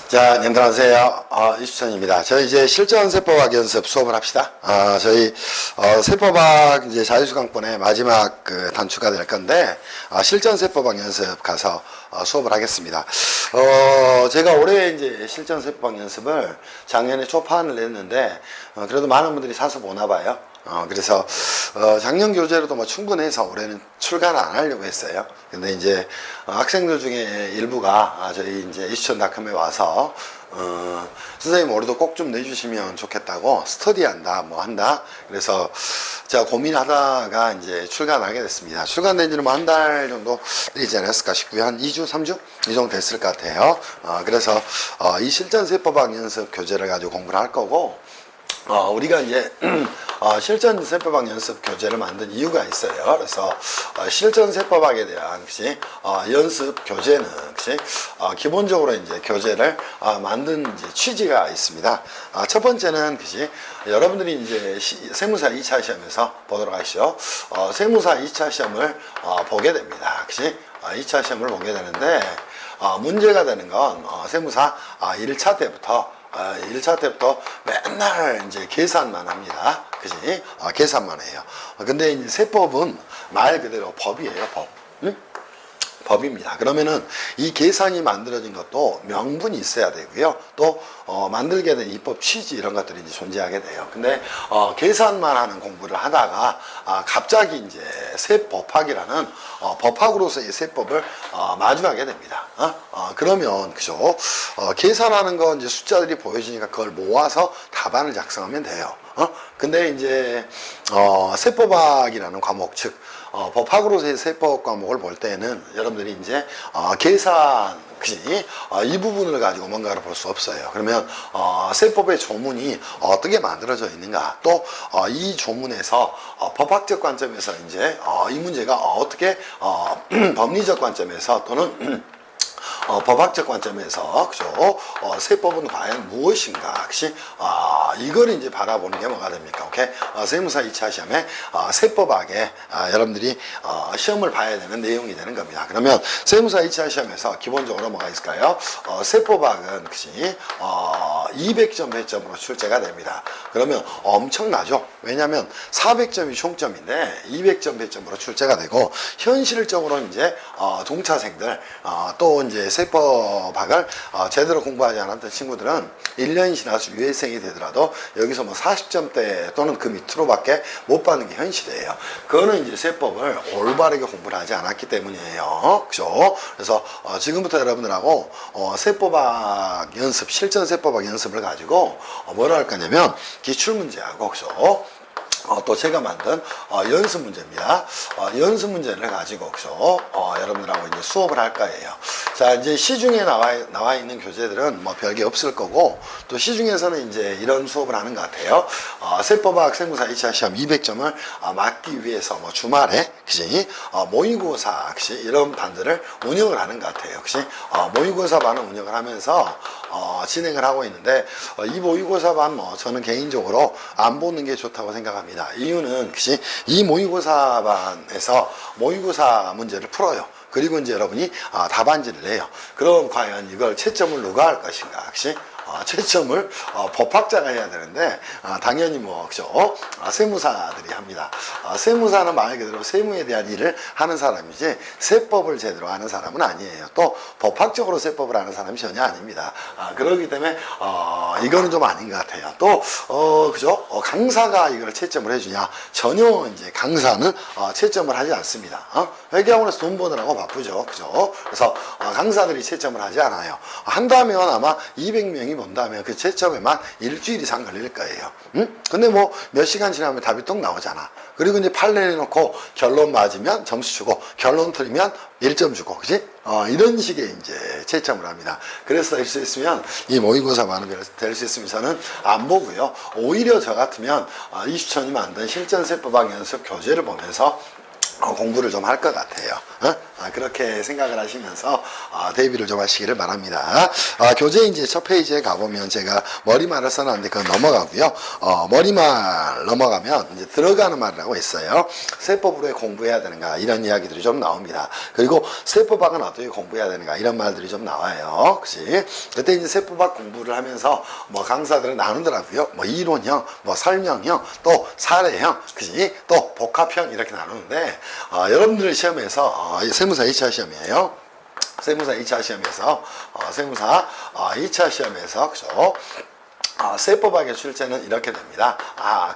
자, 안녕하세요. 이수천입니다. 저희 이제 실전 세법학 연습 수업을 합시다. 저희, 세법학 이제 자유수강권의 마지막 그 단추가 될 건데, 실전 세법학 연습 가서 수업을 하겠습니다. 제가 올해 이제 실전 세법학 연습을 작년에 초판을 냈는데, 그래도 많은 분들이 사서 보나 봐요. 그래서 작년 교재로도 뭐 충분해서 올해는 출간을 안 하려고 했어요. 근데 이제 학생들 중에 일부가 저희 이제 이수천닷컴에 와서 선생님 올해도 꼭 좀 내주시면 좋겠다고 스터디한다 뭐 한다. 그래서 제가 고민하다가 이제 출간하게 됐습니다. 출간된 지는 뭐 한 달 정도 되지 않았을까 싶고요. 한 2주, 3주? 이 정도 됐을 것 같아요. 그래서 이 실전 세법학 연습 교재를 가지고 공부를 할 거고, 우리가 이제 실전 세법학 연습 교재를 만든 이유가 있어요. 그래서 실전 세법학에 대한 연습 교재는 기본적으로 이제 교재를 만든 이제 취지가 있습니다. 첫 번째는 여러분들이 이제 세무사 2차 시험에서 보도록 하시죠. 세무사 2차 시험을 보게 됩니다. 2차 시험을 보게 되는데 문제가 되는 건 세무사 1차 때부터 1차 때부터 맨날 이제 계산만 합니다. 그지? 계산만 해요. 근데 이제 세법은 말 그대로 법이에요, 법. 응? 법입니다. 그러면은 이 계산이 만들어진 것도 명분이 있어야 되고요. 또 만들게 된 입법 취지 이런 것들이 이제 존재하게 돼요. 근데 계산만 하는 공부를 하다가 갑자기 이제 세법학이라는 법학으로서의 세법을 마주하게 됩니다. 그러면 그죠? 계산하는 건 이제 숫자들이 보여지니까 그걸 모아서 답안을 작성하면 돼요. 근데 이제 세법학이라는 과목, 즉 법학으로서의 세법 과목을 볼 때는 여러분들이 이제 계산, 이 부분을 가지고 뭔가를 볼 수 없어요. 그러면 세법의 조문이 어떻게 만들어져 있는가, 또 이 조문에서 법학적 관점에서 이제 이 문제가 어떻게 법리적 관점에서 또는 법학적 관점에서 그죠? 세법은 과연 무엇인가? 이걸 이제 바라보는 게 뭐가 됩니까? 오케이? 세무사 2차 시험에 세법학에 여러분들이 시험을 봐야 되는 내용이 되는 겁니다. 그러면 세무사 2차 시험에서 기본적으로 뭐가 있을까요? 세법학은 200점 배점으로 출제가 됩니다. 그러면 엄청나죠? 왜냐하면 400점이 총점인데 200점 배점으로 출제가 되고, 현실적으로 이제 동차생들 또 이제 세법학을 제대로 공부하지 않았던 친구들은 1년이 지나서 유예생이 되더라도 여기서 뭐 40점대 또는 그 밑으로밖에 못 받는 게 현실이에요. 그거는 이제 세법을 올바르게 공부를 하지 않았기 때문이에요. 그죠? 그래서 지금부터 여러분들하고 세법학 연습, 실전 세법학 연습을 가지고 뭐라 할 거냐면 기출문제하고, 그죠? 또 제가 만든 연습 문제입니다. 연습 문제를 가지고 여러분들하고 이제 수업을 할 거예요. 자, 이제 시중에 나와 있는 교재들은 뭐 별게 없을 거고, 또 시중에서는 이제 이런 수업을 하는 것 같아요. 세법학 세무사 2차 시험 200점을 맞기 위해서 뭐 주말에 모의고사 이런 반들을 운영을 하는 것 같아요. 모의고사 반을 운영을 하면서 진행을 하고 있는데, 이 모의고사 반 저는 개인적으로 안 보는 게 좋다고 생각합니다. 이유는 이 모의고사 반에서 모의고사 문제를 풀어요. 그리고 이제 여러분이 답안지를 내요. 그럼 과연 이걸 채점을 누가 할 것인가? 채점을 법학자가 해야 되는데 당연히 세무사들이 합니다. 세무사는 말 그대로 세무에 대한 일을 하는 사람이지 세법을 제대로 아는 사람은 아니에요. 또 법학적으로 세법을 아는 사람이 전혀 아닙니다. 그렇기 때문에 이거는 좀 아닌 것 같아요. 또 강사가 이걸 채점을 해주냐? 전혀 이제 강사는 채점을 하지 않습니다. 회계학원에서 돈 버느라고 바쁘죠. 그죠? 그래서 강사들이 채점을 하지 않아요. 한다면 아마 200명이 본다면 그 채점에만 일주일 이상 걸릴 거예요. 근데 뭐 몇 시간 지나면 답이 똑 나오잖아. 그리고 이제 판례 해놓고 결론 맞으면 점수 주고, 결론 틀리면 1점 주고, 이런 식의 이제 채점을 합니다. 그래서 될 수 있으면 이 모의고사만은 될 수 있으면 저는 안 보고요. 오히려 저 같으면 이수천이 만든 실전 세법학 연습 교재를 보면서 공부를 좀 할 것 같아요. 그렇게 생각을 하시면서 대비를 좀 하시기를 바랍니다. 교재 이제 첫 페이지에 가보면 제가 머리말을 써놨는데 그건 넘어가고요. 머리말 넘어가면 이제 들어가는 말이라고 있어요. 세법으로 공부해야 되는가 이런 이야기들이 좀 나옵니다. 그리고 세법학은 어떻게 공부해야 되는가 이런 말들이 좀 나와요. 그치? 그때 이제 세법학 공부를 하면서 뭐 강사들은 나누더라고요. 뭐 이론형, 뭐 설명형, 또 사례형, 그치? 또 복합형 이렇게 나누는데 여러분들 시험에서 세무사 2차 시험이에요. 세무사 2차 시험에서 세무사 2차 시험에서 그죠? 세법학의 출제는 이렇게 됩니다.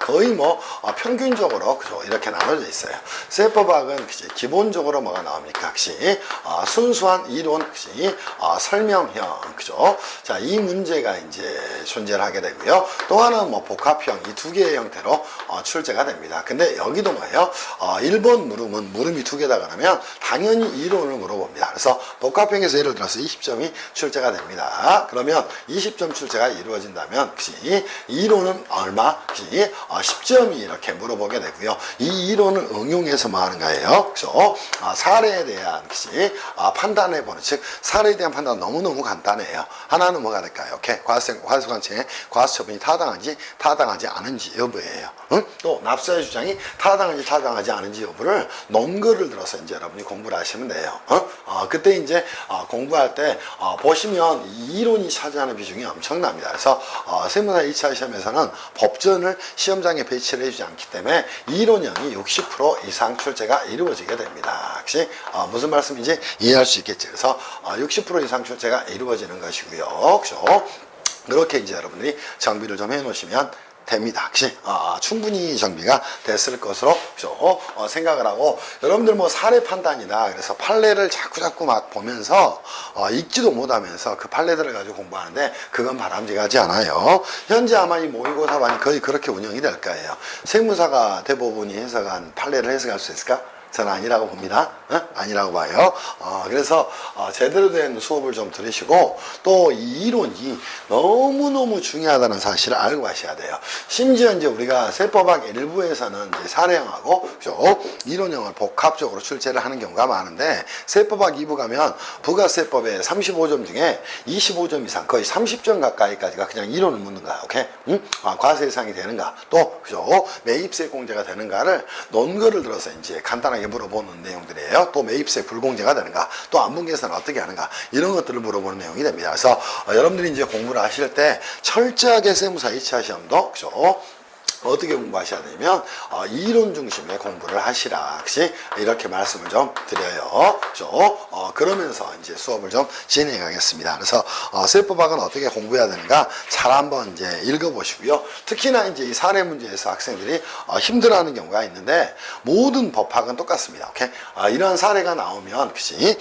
거의 뭐 평균적으로 그죠? 이렇게 나눠져 있어요. 세법학은 그치? 기본적으로 뭐가 나옵니까? 그치? 순수한 이론, 그치? 설명형, 그죠? 자, 이 문제가 이제 존재를 하게 되고요. 또 하나는 뭐 복합형, 이 두 개의 형태로 출제가 됩니다. 근데 여기도 뭐예요? 1번 물음은 물음이 두 개다 그러면 당연히 이론을 물어봅니다. 그래서 복합형에서 예를 들어서 20점이 출제가 됩니다. 그러면 20점 출제가 이루어진다면 그치? 이론은 얼마? 그치? 10점이 이렇게 물어보게 되고요. 이 이론을 응용해서 뭐 하는 거예요? 그죠? 사례에 대한 그치? 판단해 보는, 즉 사례에 대한 판단 너무너무 간단해요. 하나는 뭐가 될까요? 오케이. 과세관청의 과세처분이 타당한지 타당하지 않은지 여부예요. 응? 또 납세의 주장이 타당한지 타당하지 않은지 여부를 논거를 들어서 이제 여러분이 공부를 하시면 돼요. 그때 이제 공부할 때 보시면 이론이 차지하는 비중이 엄청납니다. 그래서 세무사 2차 시험에서는 법전을 시험장에 배치를 해주지 않기 때문에 이론형이 60% 이상 출제가 이루어지게 됩니다. 혹시 무슨 말씀인지 이해할 수 있겠죠. 그래서 60% 이상 출제가 이루어지는 것이고요. 그렇죠? 그렇게 이제 여러분들이 정비를 좀 해놓으시면 됩니다. 혹시 충분히 정비가 됐을 것으로 생각을 하고, 여러분들 뭐 사례 판단이다 그래서 판례를 자꾸 막 보면서 읽지도 못하면서 그 판례들을 가지고 공부하는데 그건 바람직하지 않아요. 현재 아마 이 모의고사반이 거의 그렇게 운영이 될 거예요. 세무사가 대부분이 해석한 판례를 해석할 수 있을까? 저는 아니라고 봅니다. 아니라고 봐요. 그래서 제대로 된 수업을 좀 들으시고, 또 이 이론이 너무너무 중요하다는 사실을 알고 가셔야 돼요. 심지어 이제 우리가 세법학 일부에서는 이제 사례형하고 그죠? 이론형을 복합적으로 출제를 하는 경우가 많은데, 세법학 2부 가면 부가세법의 35점 중에 25점 이상, 거의 30점 가까이까지가 그냥 이론을 묻는 거야. 오케이? 과세 예상이 되는가? 또 그죠? 매입세 공제가 되는가를 논거를 들어서 이제 간단하게 물어보는 내용들이에요. 또 매입세 불공제가 되는가, 또 안분계산은 어떻게 하는가, 이런 것들을 물어보는 내용이 됩니다. 그래서 여러분들이 이제 공부를 하실 때 철저하게 세무사 2차 시험도 그죠? 어떻게 공부하셔야 되냐면 이론 중심의 공부를 하시라. 혹시 이렇게 말씀을 좀 드려요. 그죠? 그러면서 이제 수업을 좀 진행해 가겠습니다. 그래서 세법학은 어떻게 공부해야 되는가 잘 한번 이제 읽어보시고요. 특히나 이제 이 사례 문제에서 학생들이 힘들어하는 경우가 있는데, 모든 법학은 똑같습니다. 오케이? 이런 사례가 나오면 그치?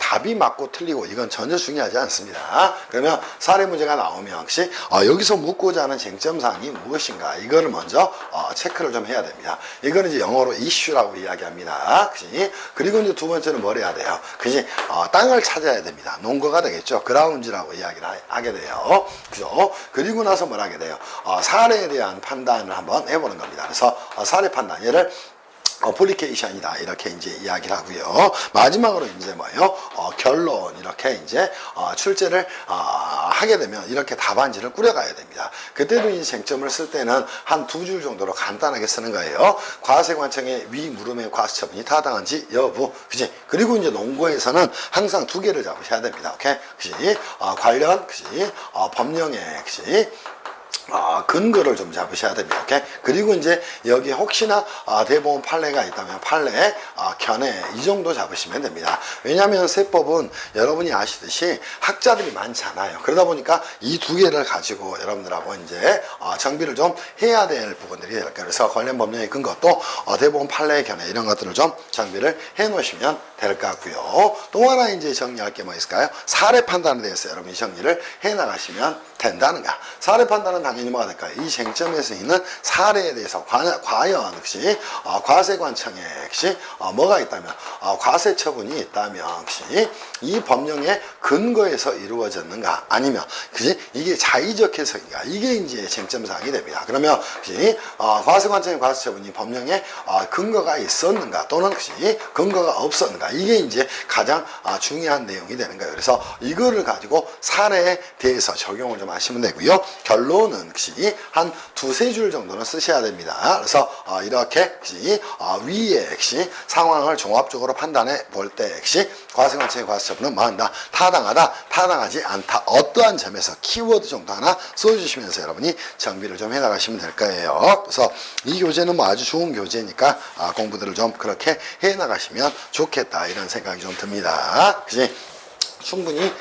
답이 맞고 틀리고 이건 전혀 중요하지 않습니다. 그러면 사례 문제가 나오면 혹시 여기서 묻고자 하는 쟁점 사항이 무엇인가, 이거를 먼저 체크를 좀 해야 됩니다. 이거는 이제 영어로 이슈라고 이야기합니다. 그치? 그리고 이제 두 번째는 뭘 해야 돼요? 그치? 땅을 찾아야 됩니다. 농거가 되겠죠. 그라운지라고 이야기를 하게 돼요. 그죠? 그리고 나서 뭘 하게 돼요? 사례에 대한 판단을 한번 해보는 겁니다. 그래서 사례 판단, 얘를 어플리케이션이다 이렇게 이제 이야기를 하고요. 마지막으로 이제 뭐예요? 결론, 이렇게 이제 출제를 하게 되면 이렇게 답안지를 꾸려가야 됩니다. 그때도 이 쟁점을 쓸 때는 한 두 줄 정도로 간단하게 쓰는 거예요. 과세관청의 위 물음의 과세처분이 타당한지 여부, 그지? 그리고 이제 논거에서는 항상 두 개를 잡으셔야 됩니다. 오케이? 그지? 관련, 그지? 법령에, 그지? 근거를 좀 잡으셔야 됩니다. 오케이? 그리고 이제 여기 혹시나 대법원 판례가 있다면 판례, 견해 이 정도 잡으시면 됩니다. 왜냐하면 세법은 여러분이 아시듯이 학자들이 많잖아요. 그러다 보니까 이 두 개를 가지고 여러분들하고 이제 정비를 좀 해야 될 부분들이 될 거예요. 그래서 관련 법령의 근거, 또 대법원 판례, 견해 이런 것들을 좀 정비를 해 놓으시면 될 것 같고요. 또 하나 이제 정리할 게 뭐 있을까요? 사례 판단에 대해서 여러분이 정리를 해 나가시면 된다는가. 사례 판단은 당연히 당연히 뭐가 될까요? 이 쟁점에서 있는 사례에 대해서 과연 혹시 과세관청에 혹시 뭐가 있다면 과세 처분이 있다면 혹시 이 법령의 근거에서 이루어졌는가 아니면 그지 이게 자의적 해석인가 이게 이제 쟁점 사항이 됩니다. 그러면 혹시 과세관청의 과세 처분이 법령에 근거가 있었는가 또는 혹시 근거가 없었는가 이게 이제 가장 중요한 내용이 되는 거예요. 그래서 이거를 가지고 사례에 대해서 적용을 좀 하시면 되고요. 결론은 혹시 한 두세 줄 정도는 쓰셔야 됩니다. 그래서 이렇게 혹시 위에 혹시 상황을 종합적으로 판단해 볼 때 혹시 과세관청의 과세 처분은 뭐한다? 타당하다, 타당하지 않다. 어떠한 점에서 키워드 정도 하나 써주시면서 여러분이 정비를 좀 해나가시면 될 거예요. 그래서 이 교재는 뭐 아주 좋은 교재니까 공부들을 좀 그렇게 해나가시면 좋겠다 이런 생각이 좀 듭니다. 그치? 충분히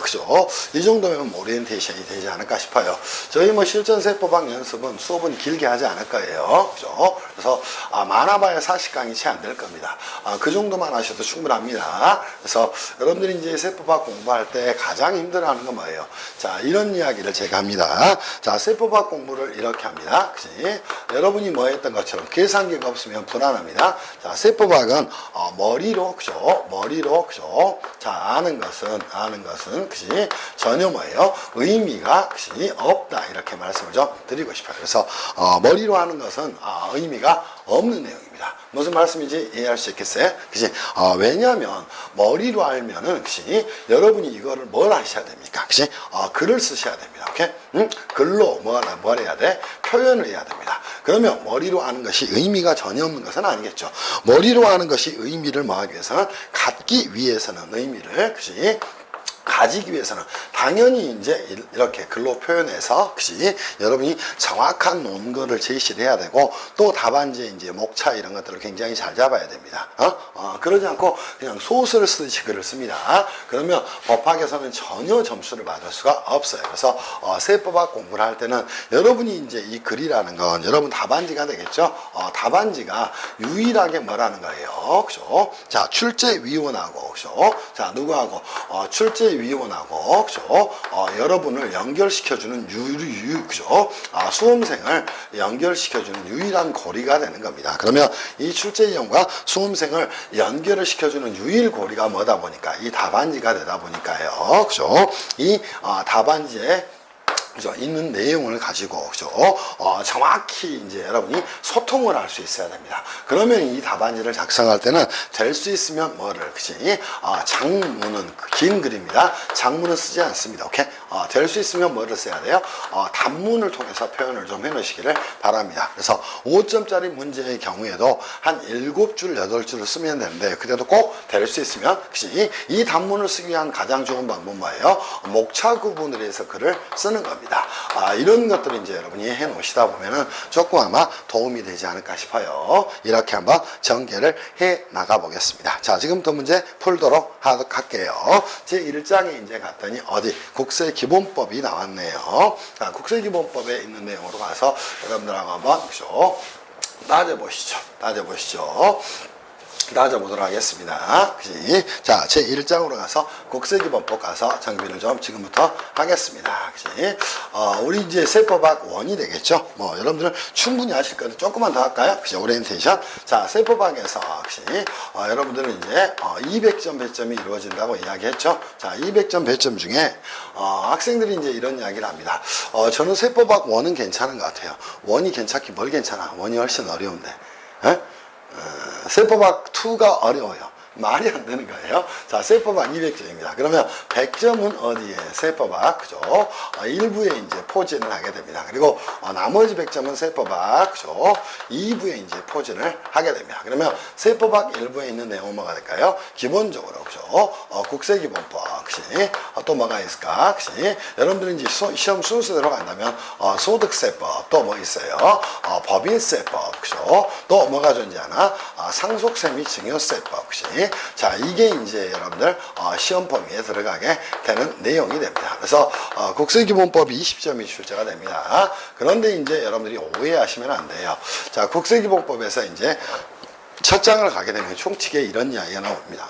그죠? 이 정도면 오리엔테이션이 되지 않을까 싶어요. 저희 뭐 실전세법학 연습은 수업은 길게 하지 않을 거예요. 그죠? 그래서 많아봐야 40강이 채 안 될 겁니다. 그 정도만 하셔도 충분합니다. 그래서 여러분들이 이제 세법학 공부할 때 가장 힘들어하는 건 뭐예요? 자, 이런 이야기를 제가 합니다. 자, 세법학 공부를 이렇게 합니다. 그치? 여러분이 뭐 했던 것처럼 계산기가 없으면 불안합니다. 자, 세법학은 머리로 그죠? 머리로 그죠? 자, 아는 것은 그치 전혀 뭐예요? 의미가 그치 없다 이렇게 말씀을 좀 드리고 싶어요. 그래서 머리로 하는 것은 의미가 없는 내용입니다. 무슨 말씀인지 이해할 수 있겠어요? 그치? 왜냐하면 머리로 알면은 그치 여러분이 이거를 뭘 하셔야 됩니까? 그치? 글을 쓰셔야 됩니다. 오케이? 글로 뭘 해야 돼? 표현을 해야 됩니다. 그러면 머리로 아는 것이 의미가 전혀 없는 것은 아니겠죠. 머리로 아는 것이 의미를 뭐하기 위해서는 갖기 위해서는 의미를 그치 가지기 위해서는 당연히 이제 이렇게 글로 표현해서 그치 여러분이 정확한 논거를 제시를 해야 되고 또 답안지에 이제 목차 이런 것들을 굉장히 잘 잡아야 됩니다. 그러지 않고 그냥 소설을 쓰듯이 글을 씁니다. 그러면 법학에서는 전혀 점수를 받을 수가 없어요. 그래서 세법학 공부를 할 때는 여러분이 이제 이 글이라는 건 여러분 답안지가 되겠죠. 답안지가 유일하게 뭐라는 거예요. 그죠? 자, 출제위원하고 그죠? 자, 누구하고 출제위원하고 그죠? 여러분을 연결시켜주는 그죠? 수험생을 연결시켜주는 유일한 고리가 되는 겁니다. 그러면 이 출제위원과 수험생을 연결을 시켜주는 유일 고리가 뭐다 보니까 이 답안지가 되다 보니까요. 그죠? 이 답안지에 그죠? 있는 내용을 가지고 그죠? 정확히 이제 여러분이 소통을 할 수 있어야 됩니다. 그러면 이 답안지를 작성할 때는 될 수 있으면 뭐를 그지? 장문은 긴 글입니다. 장문은 쓰지 않습니다. 오케이? 될 수 있으면 뭐를 써야 돼요? 단문을 통해서 표현을 좀 해놓으시기를 바랍니다. 그래서 5점짜리 문제의 경우에도 한 7줄, 8줄을 쓰면 되는데 그래도 꼭 될 수 있으면 그지? 이 단문을 쓰기 위한 가장 좋은 방법은 뭐예요? 목차 구분을 해서 글을 쓰는 겁니다. 이런 것들을 이제 여러분이 해 놓으시다 보면은 조금 아마 도움이 되지 않을까 싶어요. 이렇게 한번 전개를 해 나가 보겠습니다. 자, 지금부터 문제 풀도록 할게요. 제 1장에 이제 갔더니 어디 국세기본법이 나왔네요. 자, 국세기본법에 있는 내용으로 가서 여러분들하고 한번 그죠? 따져보시죠. 따져보도록 하겠습니다. 그치? 자, 제 1장으로 가서 국세기본법 가서 정비를 좀 지금부터 하겠습니다. 그치? 우리 이제 세법학 1이 되겠죠? 뭐, 여러분들은 충분히 아실 건데 조금만 더 할까요? 그치? 오리엔테이션. 자, 세법학에서, 그치? 여러분들은 이제, 200점 배점이 이루어진다고 이야기했죠? 자, 200점 배점 중에, 학생들이 이제 이런 이야기를 합니다. 저는 세법학 1은 괜찮은 것 같아요. 1이 괜찮긴 뭘 괜찮아? 1이 훨씬 어려운데. 에? 세법학 2가 어려워요. 말이 안 되는 거예요. 자, 세법학 200점입니다. 그러면 100점은 어디에? 세법학, 그죠? 일부에 이제 포진을 하게 됩니다. 그리고 나머지 100점은 세법학, 그죠? 2부에 이제 포진을 하게 됩니다. 그러면 세법학 1부에 있는 내용은 뭐가 될까요? 기본적으로, 그죠? 국세기본법, 그치? 또 뭐가 있을까? 그치? 여러분들이 이제 시험 순서대로 간다면, 소득세법, 또 뭐 있어요? 법인세법, 그죠? 또 뭐가 존재하나? 상속세 및 증여세법, 그치? 자, 이게 이제 여러분들 시험 범위에 들어가게 되는 내용이 됩니다. 그래서 국세기본법이 20점이 출제가 됩니다. 그런데 이제 여러분들이 오해하시면 안 돼요. 자, 국세기본법에서 이제 첫 장을 가게 되면 총칙에 이런 이야기가 나옵니다.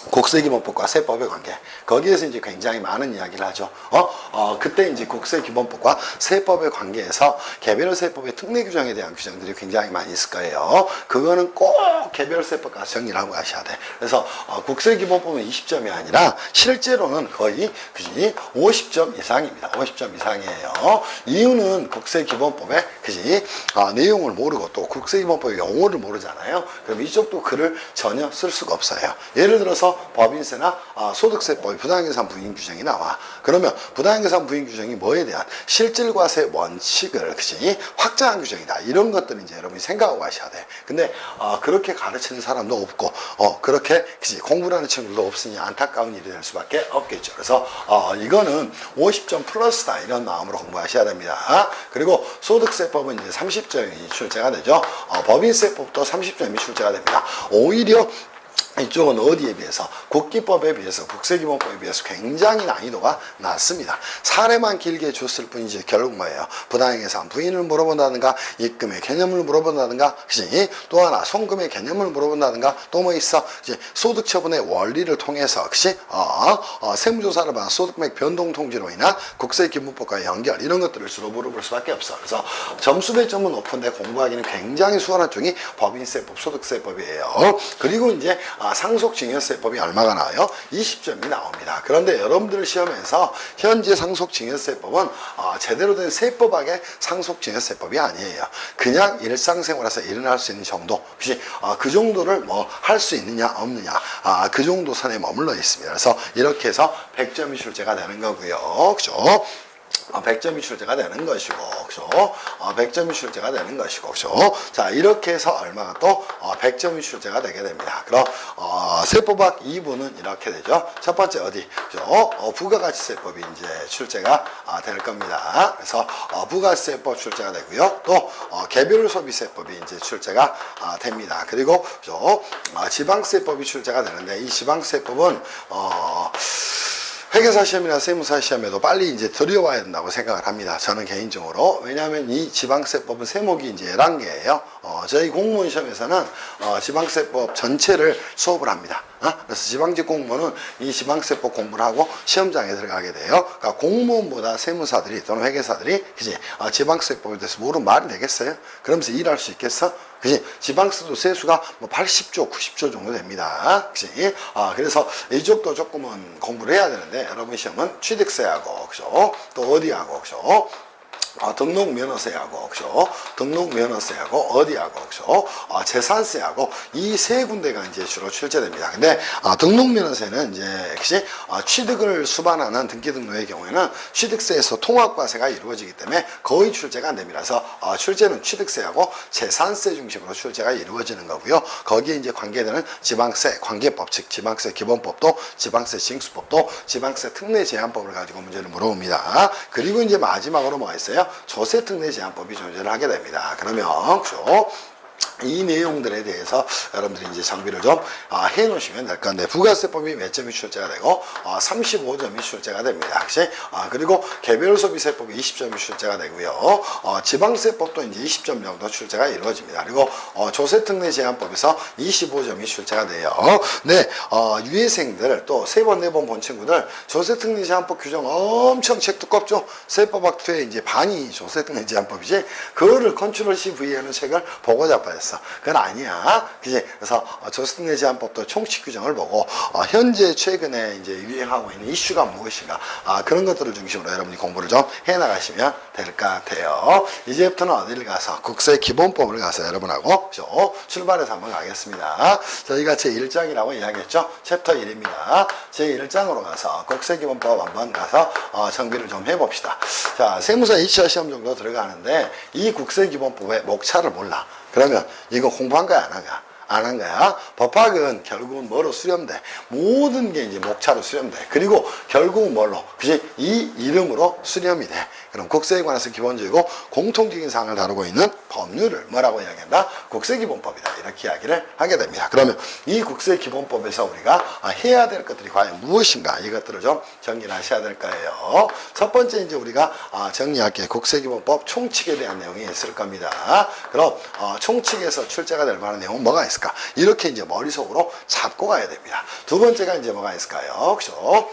국세기본법과 세법의 관계, 거기에서 이제 굉장히 많은 이야기를 하죠. 그때 이제 국세기본법과 세법의 관계에서 개별 세법의 특례 규정에 대한 규정들이 굉장히 많이 있을 거예요. 그거는 꼭 개별 세법 가서 정리를 하고 가셔야 돼. 그래서 국세기본법은 20점이 아니라 실제로는 거의 50점 이상입니다. 50점 이상이에요. 이유는 국세기본법의 내용을 모르고 또 국세기본법의 용어를 모르잖아요. 그럼 이쪽도 글을 전혀 쓸 수가 없어요. 예를 들어서 법인세나 소득세법의 부당행계산 부인 규정이 나와. 그러면 부당행계산 부인 규정이 뭐에 대한 실질과세 원칙을 확장한 규정이다. 이런 것들은 이제 여러분이 생각하고 가셔야 돼. 근데 그렇게 가르치는 사람도 없고 그렇게 공부를 하는 친구들도 없으니 안타까운 일이 될 수밖에 없겠죠. 그래서 이거는 50점 플러스다 이런 마음으로 공부하셔야 됩니다. 그리고 소득세법은 이제 30점이 출제가 되죠. 법인세법도 30점이 출제가 됩니다. 오히려 이쪽은 어디에 비해서 국기법에 비해서 국세기본법에 비해서 굉장히 난이도가 낮습니다. 사례만 길게 줬을 뿐이지 결국 뭐예요? 부당행계산 부인을 물어본다든가 입금의 개념을 물어본다든가 또 하나 송금의 개념을 물어본다든가 또 뭐 있어? 소득처분의 원리를 통해서 세무조사를 받은 소득맥 변동 통지로 인한 국세기본법과의 연결 이런 것들을 주로 물어볼 수밖에 없어. 그래서 점수 배점은 높은데 공부하기는 굉장히 수월한 쪽이 법인세법, 소득세법이에요. 그리고 이제 상속증여세법이 얼마가 나와요? 20점이 나옵니다. 그런데 여러분들 시험에서 현재 상속증여세법은 제대로 된 세법학의 상속증여세법이 아니에요. 그냥 일상생활에서 일어날 수 있는 정도, 그 정도를 뭐 할 수 있느냐 없느냐 그 정도 선에 머물러 있습니다. 그래서 이렇게 해서 100점이 출제가 되는 거고요. 그죠? 100점이 출제가 되는 것이고, 그죠? 100점이 출제가 되는 것이고, 그죠? 자, 이렇게 해서 얼마가 또 100점이 출제가 되게 됩니다. 그럼 세법학 2부는 이렇게 되죠. 첫 번째 어디? 그죠? 부가가치세법이 이제 출제가 될 겁니다. 그래서 부가세법 출제가 되고요. 또 개별소비세법이 이제 출제가 됩니다. 그리고 그죠? 지방세법이 출제가 되는데 이 지방세법은 회계사 시험이나 세무사 시험에도 빨리 이제 들여와야 된다고 생각을 합니다. 저는 개인적으로. 왜냐하면 이 지방세법은 세목이 이제 11개예요. 저희 공무원 시험에서는 지방세법 전체를 수업을 합니다. 그래서 지방직 공무원은 이 지방세법 공부를 하고 시험장에 들어가게 돼요. 그러니까 공무원보다 세무사들이 또는 회계사들이 지방세법에 대해서 모르면 말이 되겠어요? 그러면서 일할 수 있겠어? 그치? 지방세도 세수가 뭐 80조, 90조 정도 됩니다. 그치? 그래서 이쪽도 조금은 공부를 해야 되는데, 여러분 시험은 취득세하고, 그죠? 또 어디하고, 그죠? 등록면허세하고, 그죠? 등록면허세하고, 어디하고, 그죠? 재산세하고, 이 세 군데가 이제 주로 출제됩니다. 근데, 등록면허세는 이제, 그치? 취득을 수반하는 등기등록의 경우에는 취득세에서 통합과세가 이루어지기 때문에 거의 출제가 안 됩니다. 그래서, 출제는 취득세하고 재산세 중심으로 출제가 이루어지는 거고요. 거기에 이제 관계되는 지방세 관계법, 즉, 지방세 기본법도, 지방세 징수법도, 지방세 특례 제한법을 가지고 문제를 물어봅니다. 그리고 이제 마지막으로 뭐가 있어요? 조세특례 제한법이 존재를 하게 됩니다. 그러면 그죠? 이 내용들에 대해서 여러분들이 이제 정비를 좀 해 놓으시면 될 건데, 부가세법이 몇 점이 출제가 되고 35점이 출제가 됩니다. 혹시 그리고 개별소비세법이 20점이 출제가 되고요. 지방세법도 이제 20점 정도 출제가 이루어집니다. 그리고 조세특례 제한법에서 25점이 출제가 돼요. 네, 유예생들 또 세 번, 네 번 본 친구들 조세특례 제한법 규정 엄청 책 두껍죠. 세법학 2의 이제 반이 조세특례 제한법이지, 그거를 컨트롤 C V 하는 책을 보고 자빠졌어. 그건 아니야. 그지? 그래서 조세특례 제한법도 총칙 규정을 보고 현재 최근에 이제 유행하고 있는 이슈가 무엇인가 그런 것들을 중심으로 여러분이 공부를 좀 해나가시면 될 것 같아요. 이제부터는 어디를 가서 국세기본법을 가서 여러분하고 그죠? 출발해서 한번 가겠습니다. 저희가 제1장이라고 이야기했죠. 챕터 1입니다. 제1장으로 가서 국세기본법 한번 가서 정비를 좀 해봅시다. 자, 세무사 2차 시험 정도 들어가는데 이 국세기본법의 목차를 몰라. 그러면 이거 공부한 거야, 안 한 거야? 안 한 거야. 법학은 결국은 뭐로 수렴돼? 모든 게 이제 목차로 수렴돼. 그리고 결국은 뭘로? 그지? 이 이름으로 수렴이 돼. 그럼 국세에 관해서 기본적이고 공통적인 사항을 다루고 있는 법률을 뭐라고 이야기한다? 국세기본법이다. 이렇게 이야기를 하게 됩니다. 그러면 이 국세기본법에서 우리가 해야 될 것들이 과연 무엇인가? 이것들을 좀 정리를 하셔야 될 거예요. 첫 번째 이제 우리가 정리할게. 국세기본법 총칙에 대한 내용이 있을 겁니다. 그럼 총칙에서 출제가 될 만한 내용은 뭐가 있을까? 있을까? 이렇게 이제 머릿속으로 잡고 가야 됩니다. 두 번째가 이제 뭐가 있을까요? 그죠?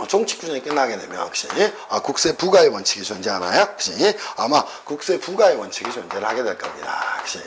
종칙 규정이 끝나게 되면 혹시 국세 부과의 원칙이 존재하나요? 혹시 아마 국세 부과의 원칙이 존재를 하게 될 겁니다. 혹시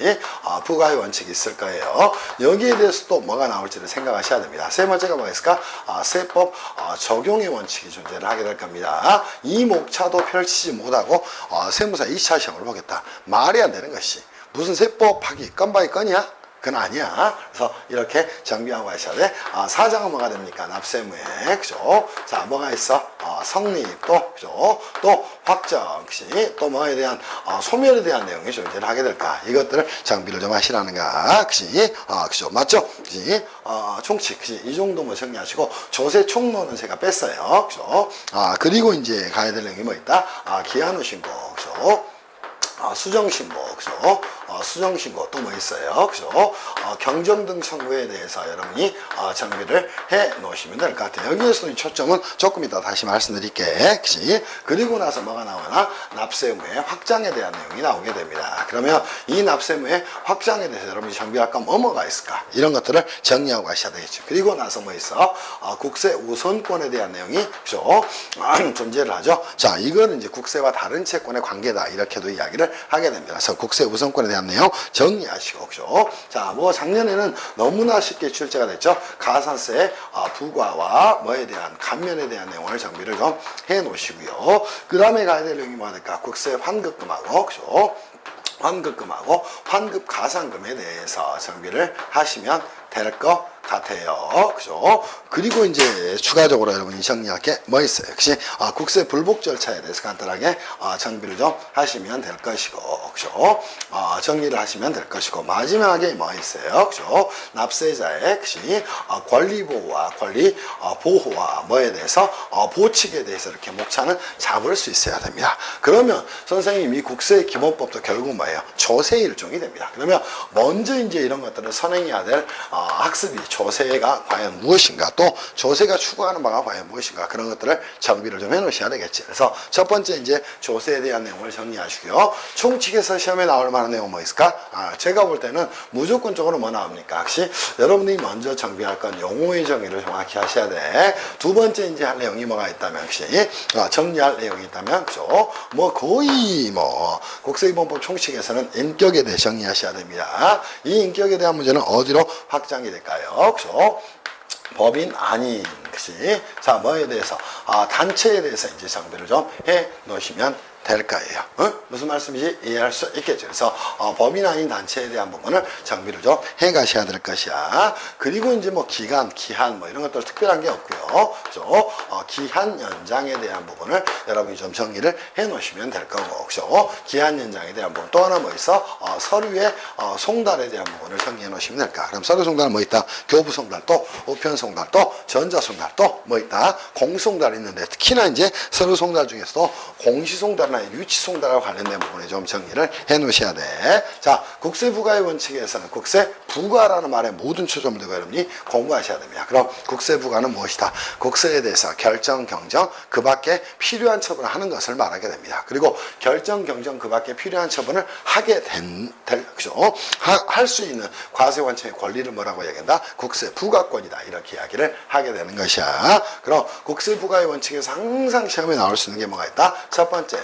부과의 원칙이 있을 거예요. 여기에 대해서 또 뭐가 나올지를 생각하셔야 됩니다. 세 번째가 뭐가 있을까? 세법 적용의 원칙이 존재를 하게 될 겁니다. 이 목차도 펼치지 못하고 세무사 2차 시험을 보겠다. 말이 안 되는 것이 무슨 세법하기 건방이 건이야? 그건 아니야. 그래서 이렇게 정비하고 가셔야 돼. 사장은 뭐가 됩니까? 납세무에. 그죠? 자, 뭐가 있어? 성립, 또, 그죠? 또, 확정, 그시. 또 뭐에 대한, 소멸에 대한 내용이 존재를 하게 될까? 이것들을 정비를 좀 하시라는가? 그시. 그죠? 맞죠? 그시. 총칙, 그시. 이 정도만 정리하시고, 조세 총론은 제가 뺐어요. 그죠? 그리고 이제 가야 될 내용이 뭐 있다? 기한후 신고, 그죠? 수정신고, 그죠? 수정신고 또 뭐 있어요? 그죠? 경정등 청구에 대해서 여러분이 정비를 해 놓으시면 될 것 같아요. 여기에서는 초점은 조금 이따 다시 말씀드릴게. 그치? 그리고 나서 뭐가 나오나? 납세의무의 확장에 대한 내용이 나오게 됩니다. 그러면 이 납세의무의 확장에 대해서 여러분이 정비할 건 뭐가 있을까? 이런 것들을 정리하고 가셔야 되겠죠. 그리고 나서 뭐 있어? 국세 우선권에 대한 내용이, 그죠? 존재를 하죠. 자, 이거는 이제 국세와 다른 채권의 관계다. 이렇게도 이야기를 하게 됩니다. 그래서 국세 우선권에 대한 내용 정리하시고, 그죠? 자, 뭐 작년에는 너무나 쉽게 출제가 됐죠. 가산세 부과와 뭐에 대한 감면에 대한 내용을 정비를 좀 해 놓으시고요. 그 다음에 가야 될 내용이 뭐가 될까? 국세 환급금하고, 그죠? 환급금하고 환급 가산금에 대해서 정비를 하시면 될 것 같아요. 그죠? 그리고 이제 추가적으로 여러분이 정리할 게 뭐 있어요? 역시 국세 불복 절차에 대해서 간단하게 정비를 좀 하시면 될 것이고, 그죠? 정리를 하시면 될 것이고, 마지막에 뭐 있어요? 그죠? 납세자의 역시 권리 보호와 권리 보호와 뭐에 대해서 보칙에 대해서 이렇게 목차는 잡을 수 있어야 됩니다. 그러면 선생님 이 국세 기본법도 결국 뭐예요? 조세 일종이 됩니다. 그러면 먼저 이제 이런 것들을 선행해야 될 학습이 조세가 과연 무엇인가, 또 조세가 추구하는 바가 과연 무엇인가, 그런 것들을 정비를 좀 해놓으셔야 되겠지. 그래서 첫 번째 이제 조세에 대한 내용을 정리하시고요. 총칙에서 시험에 나올 만한 내용 뭐 있을까? 제가 볼 때는 무조건적으로 뭐 나옵니까? 혹시 여러분들이 먼저 정비할 건 용어의 정의를 정확히 하셔야 돼. 두 번째 이제 할 내용이 뭐가 있다면, 혹시 정리할 내용이 있다면, 그죠? 뭐 거의 뭐 국세기본법 총칙에서는 인격에 대해 정리하셔야 됩니다. 이 인격에 대한 문제는 어디로 확장이 될까요? 그죠? 법인 아닌 것이, 자, 뭐에 대해서 단체에 대해서 이제 정비를 좀 해 놓으시면 될 거예요. 무슨 말씀인지 이해할 수 있겠죠. 그래서 법인 아닌 단체에 대한 부분을 정비를 좀 해 가셔야 될 것이야. 그리고 이제 뭐 기간, 기한 뭐 이런 것들 특별한 게 없고요. 그죠? 기한 연장에 대한 부분을 여러분이 좀 정리를 해 놓으시면 될 거고, 그죠? 기한 연장에 대한 부분. 또 하나 뭐 있어? 서류의 송달에 대한 부분을 정리해 놓으시면 될까? 그럼 서류 송달 뭐 있다? 교부 송달, 또 우편 송달, 또 전자 송달, 또 뭐 있다? 공송달 있는데, 특히나 이제 서류 송달 중에서도 공시 송달 유치 송달하고 관련된 부분에 좀 정리를 해 놓으셔야 돼. 자, 국세 부과의 원칙에서는 국세 부과라는 말에 모든 초점을 두고 여러분이 공부하셔야 됩니다. 그럼 국세 부과는 무엇이다? 국세에 대해서 결정, 경정, 그 밖에 필요한 처분을 하는 것을 말하게 됩니다. 그리고 결정, 경정, 그 밖에 필요한 처분을 하게 그죠? 할 수 있는 과세 원칙의 권리를 뭐라고 얘기한다? 국세 부과권이다. 이렇게 이야기를 하게 되는 것이야. 그럼 국세 부과의 원칙에서 항상 시험에 나올 수 있는 게 뭐가 있다? 첫 번째,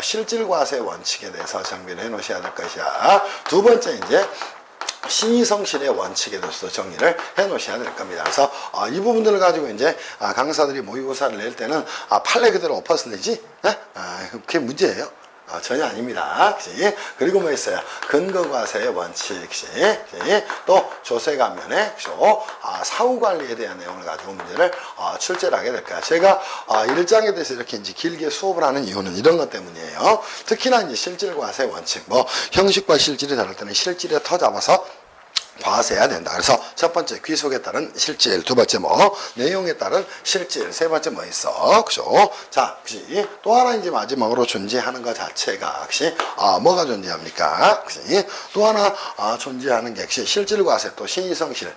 실질과세 원칙에 대해서 정비를 해 놓으셔야 될 것이야. 두 번째 이제 신의성실의 원칙에 대해서 정리를 해 놓으셔야 될 겁니다. 그래서 이 부분들을 가지고 이제 강사들이 모의고사를 낼 때는 판례 그대로 엎어서 내지? 그게 문제예요. 전혀 아닙니다. 그치? 그리고 뭐 있어요? 근거과세의 원칙, 그치? 또 조세감면의 사후관리에 대한 내용을 가지고 문제를 출제를 하게 될 거야. 제가 1장에 대해서 이렇게 이제 길게 수업을 하는 이유는 이런 것 때문이에요. 특히나 이제 실질과세 원칙, 뭐 형식과 실질이 다를 때는 실질에 터 잡아서 과세해야 된다. 그래서 첫 번째 귀속에 따른 실질, 두 번째 뭐 내용에 따른 실질, 세 번째 뭐 있어, 그죠? 자, 혹시 또 하나 이제 마지막으로 존재하는 것 자체가 혹시 뭐가 존재합니까? 혹시 또 하나 존재하는 게 혹시 실질과세, 또 신의성실,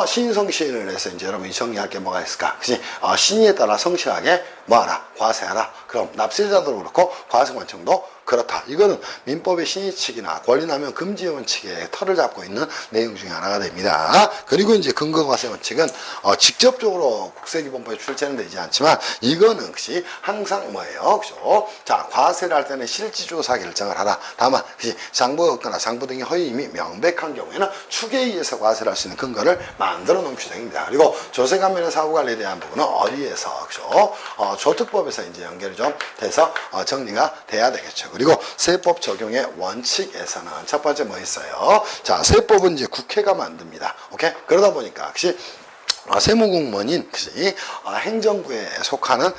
신의성실을 해서 이제 여러분이 정리할 게 뭐가 있을까? 혹시 신의에 따라 성실하게 뭐하라, 과세하라. 그럼 납세자도 그렇고 과세관청도 그렇다. 이거는 민법의 신의칙이나 권리남용 금지 원칙에 털을 잡고 있는 내용 중에 하나가 됩니다. 그리고 이제 근거과세 원칙은 직접적으로 국세기본법에 출제는 되지 않지만 이거는 역시 항상 뭐예요? 그죠? 자, 과세를 할 때는 실지조사 결정을 하라. 다만 장부가 없거나 장부 등의 허위임이 명백한 경우에는 추계에 의해서 과세를 할 수 있는 근거를 만들어 놓은 규정입니다. 그리고 조세관면의 사후관리에 대한 부분은 어디에서 그죠? 조특법에서 이제 연결이 좀 돼서 정리가 돼야 되겠죠. 그리고 세법 적용의 원칙에서는 첫 번째 뭐 있어요? 자, 세법은 이제 국회가 만듭니다. 오케이? 그러다 보니까 역시 세무공무원인 행정부에 속하는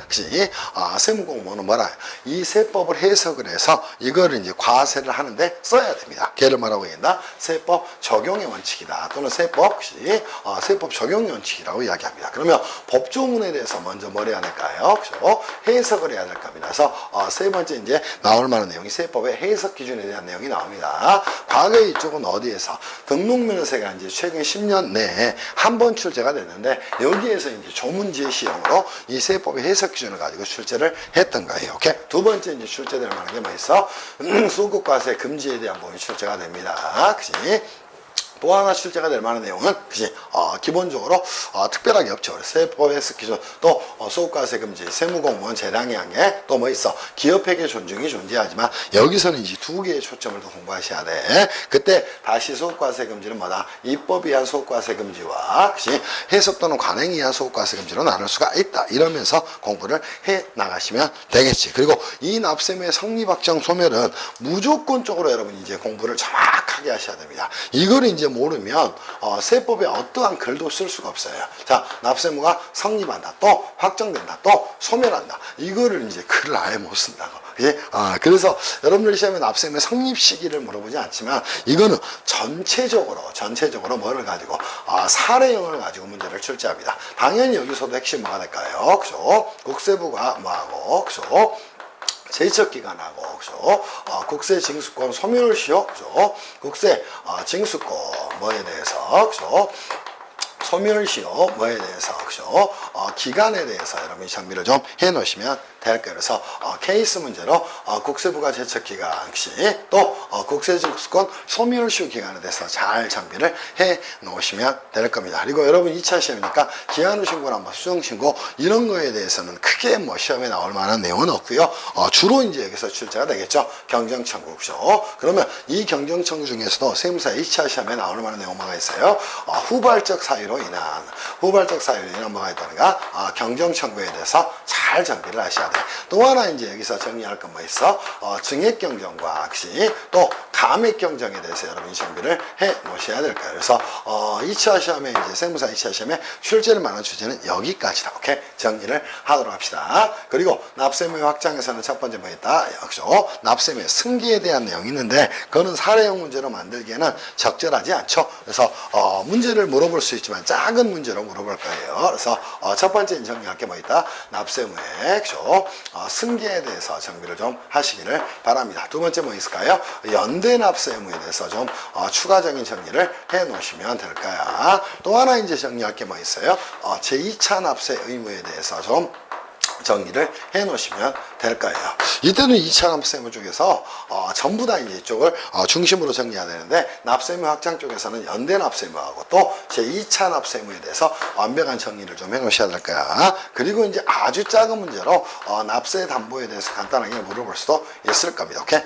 세무공무원은 뭐라 이 세법을 해석을 해서 이거를 이제 과세를 하는데 써야 됩니다. 걔를 뭐라고 얘기한다? 세법 적용의 원칙이다. 또는 세법 적용의 원칙이라고 이야기합니다. 그러면 법조문에 대해서 먼저 뭘 해야 될까요? 그렇죠? 해석을 해야 될 겁니다. 그래서 세 번째 이제 나올 만한 내용이 세법의 해석 기준에 대한 내용이 나옵니다. 과거에 이쪽은 어디에서 등록면허세가 이제 최근 10년 내에 한 번 출제가 됐는데 여기에서 이제 조문 제시형으로 이 세법의 해석 기준을 가지고 출제를 했던 거예요. 오케이? 두 번째 이제 출제될 만한 게 뭐 있어? 소득과세 금지에 대한 부분이 출제가 됩니다. 그치? 또 하나 출제가 될 만한 내용은 기본적으로 특별하게 없죠. 세법 해석 기준, 또 소득과세 금지, 세무공무원 재량의 한계, 또 뭐 있어? 기업회계 존중이 존재하지만 여기서는 이제 두 개의 초점을 더 공부하셔야 돼. 그때 다시 소득과세 금지는 뭐다? 입법에 의한 소득과세 금지와 해석 또는 관행에 의한 소득과세 금지로 나눌 수가 있다. 이러면서 공부를 해 나가시면 되겠지. 그리고 이 납세무의 성립확정 소멸은 무조건적으로 여러분이 이제 공부를 정확하게 하셔야 됩니다. 이거를 이제 모르면 세법에 어떠한 글도 쓸 수가 없어요. 자, 납세무가 성립한다, 또 확정된다, 또 소멸한다. 이거를 이제 글을 아예 못 쓴다고. 그치? 그래서 여러분들 시험에 납세무의 성립 시기를 물어보지 않지만 이거는 전체적으로 뭐를 가지고 사례형을 가지고 문제를 출제합니다. 당연히 여기서도 핵심 뭐가 될까요? 그죠? 국세부가 뭐하고, 그죠? 제척기관하고, 그죠? 국세 징수권 소멸 시효, 그죠? 국세 징수권 뭐에 대해서, 그죠? 소멸시효 뭐에 대해서, 그죠? 기간에 대해서 여러분이 정비를 좀 해 놓으시면 될 거예요. 그래서 케이스 문제로 국세부가 제척기간 시 또 국세징수권 소멸시효 기간에 대해서 잘 정비를 해 놓으시면 될 겁니다. 그리고 여러분 2차 시험이니까 기한후 신고나 뭐 수정신고 이런 거에 대해서는 크게 뭐 시험에 나올 만한 내용은 없고요. 주로 이제 여기서 출제가 되겠죠. 경정청구, 그죠? 그러면 이 경정청구 중에서도 세무사 2차 시험에 나올 만한 내용 뭐가 있어요? 후발적 사유로 인한 뭐가 있다는가? 경정청구에 대해서 잘 정비를 하셔야 돼요. 또 하나 이제 여기서 정리할 건 뭐 있어? 증액경정과 또 감액경정에 대해서 여러분이 정비를 해 놓으셔야 될 거예요. 그래서 2차 시험에 이제 세무사 2차 시험에 출제를 만한 주제는 여기까지다. 오케이? 정리를 하도록 합시다. 그리고 납세무의 확장에서는 첫 번째 뭐 있다? 역시죠. 납세무의 승계에 대한 내용이 있는데 그거는 사례형 문제로 만들기에는 적절하지 않죠. 그래서 문제를 물어볼 수 있지만 작은 문제로 물어볼 거예요. 그래서 첫 번째 정리할 게 뭐 있다? 납세무의 승계에 대해서 정비를 좀 하시기를 바랍니다. 두 번째 뭐 있을까요? 연대 납세무에 대해서 좀 추가적인 정리를 해 놓으시면 될 거야. 또 하나 이제 정리할 게 뭐 있어요? 제2차 납세 의무에 대해서 좀 정리를 해 놓으시면 될 거예요. 이때는 2차 납세무 쪽에서 전부 다 이제 이쪽을 중심으로 정리해야 되는데 납세무 확장 쪽에서는 연대 납세무하고 또 제2차 납세무에 대해서 완벽한 정리를 좀 해 놓으셔야 될 거야. 그리고 이제 아주 작은 문제로 납세 담보에 대해서 간단하게 물어볼 수도 있을 겁니다. 오케이?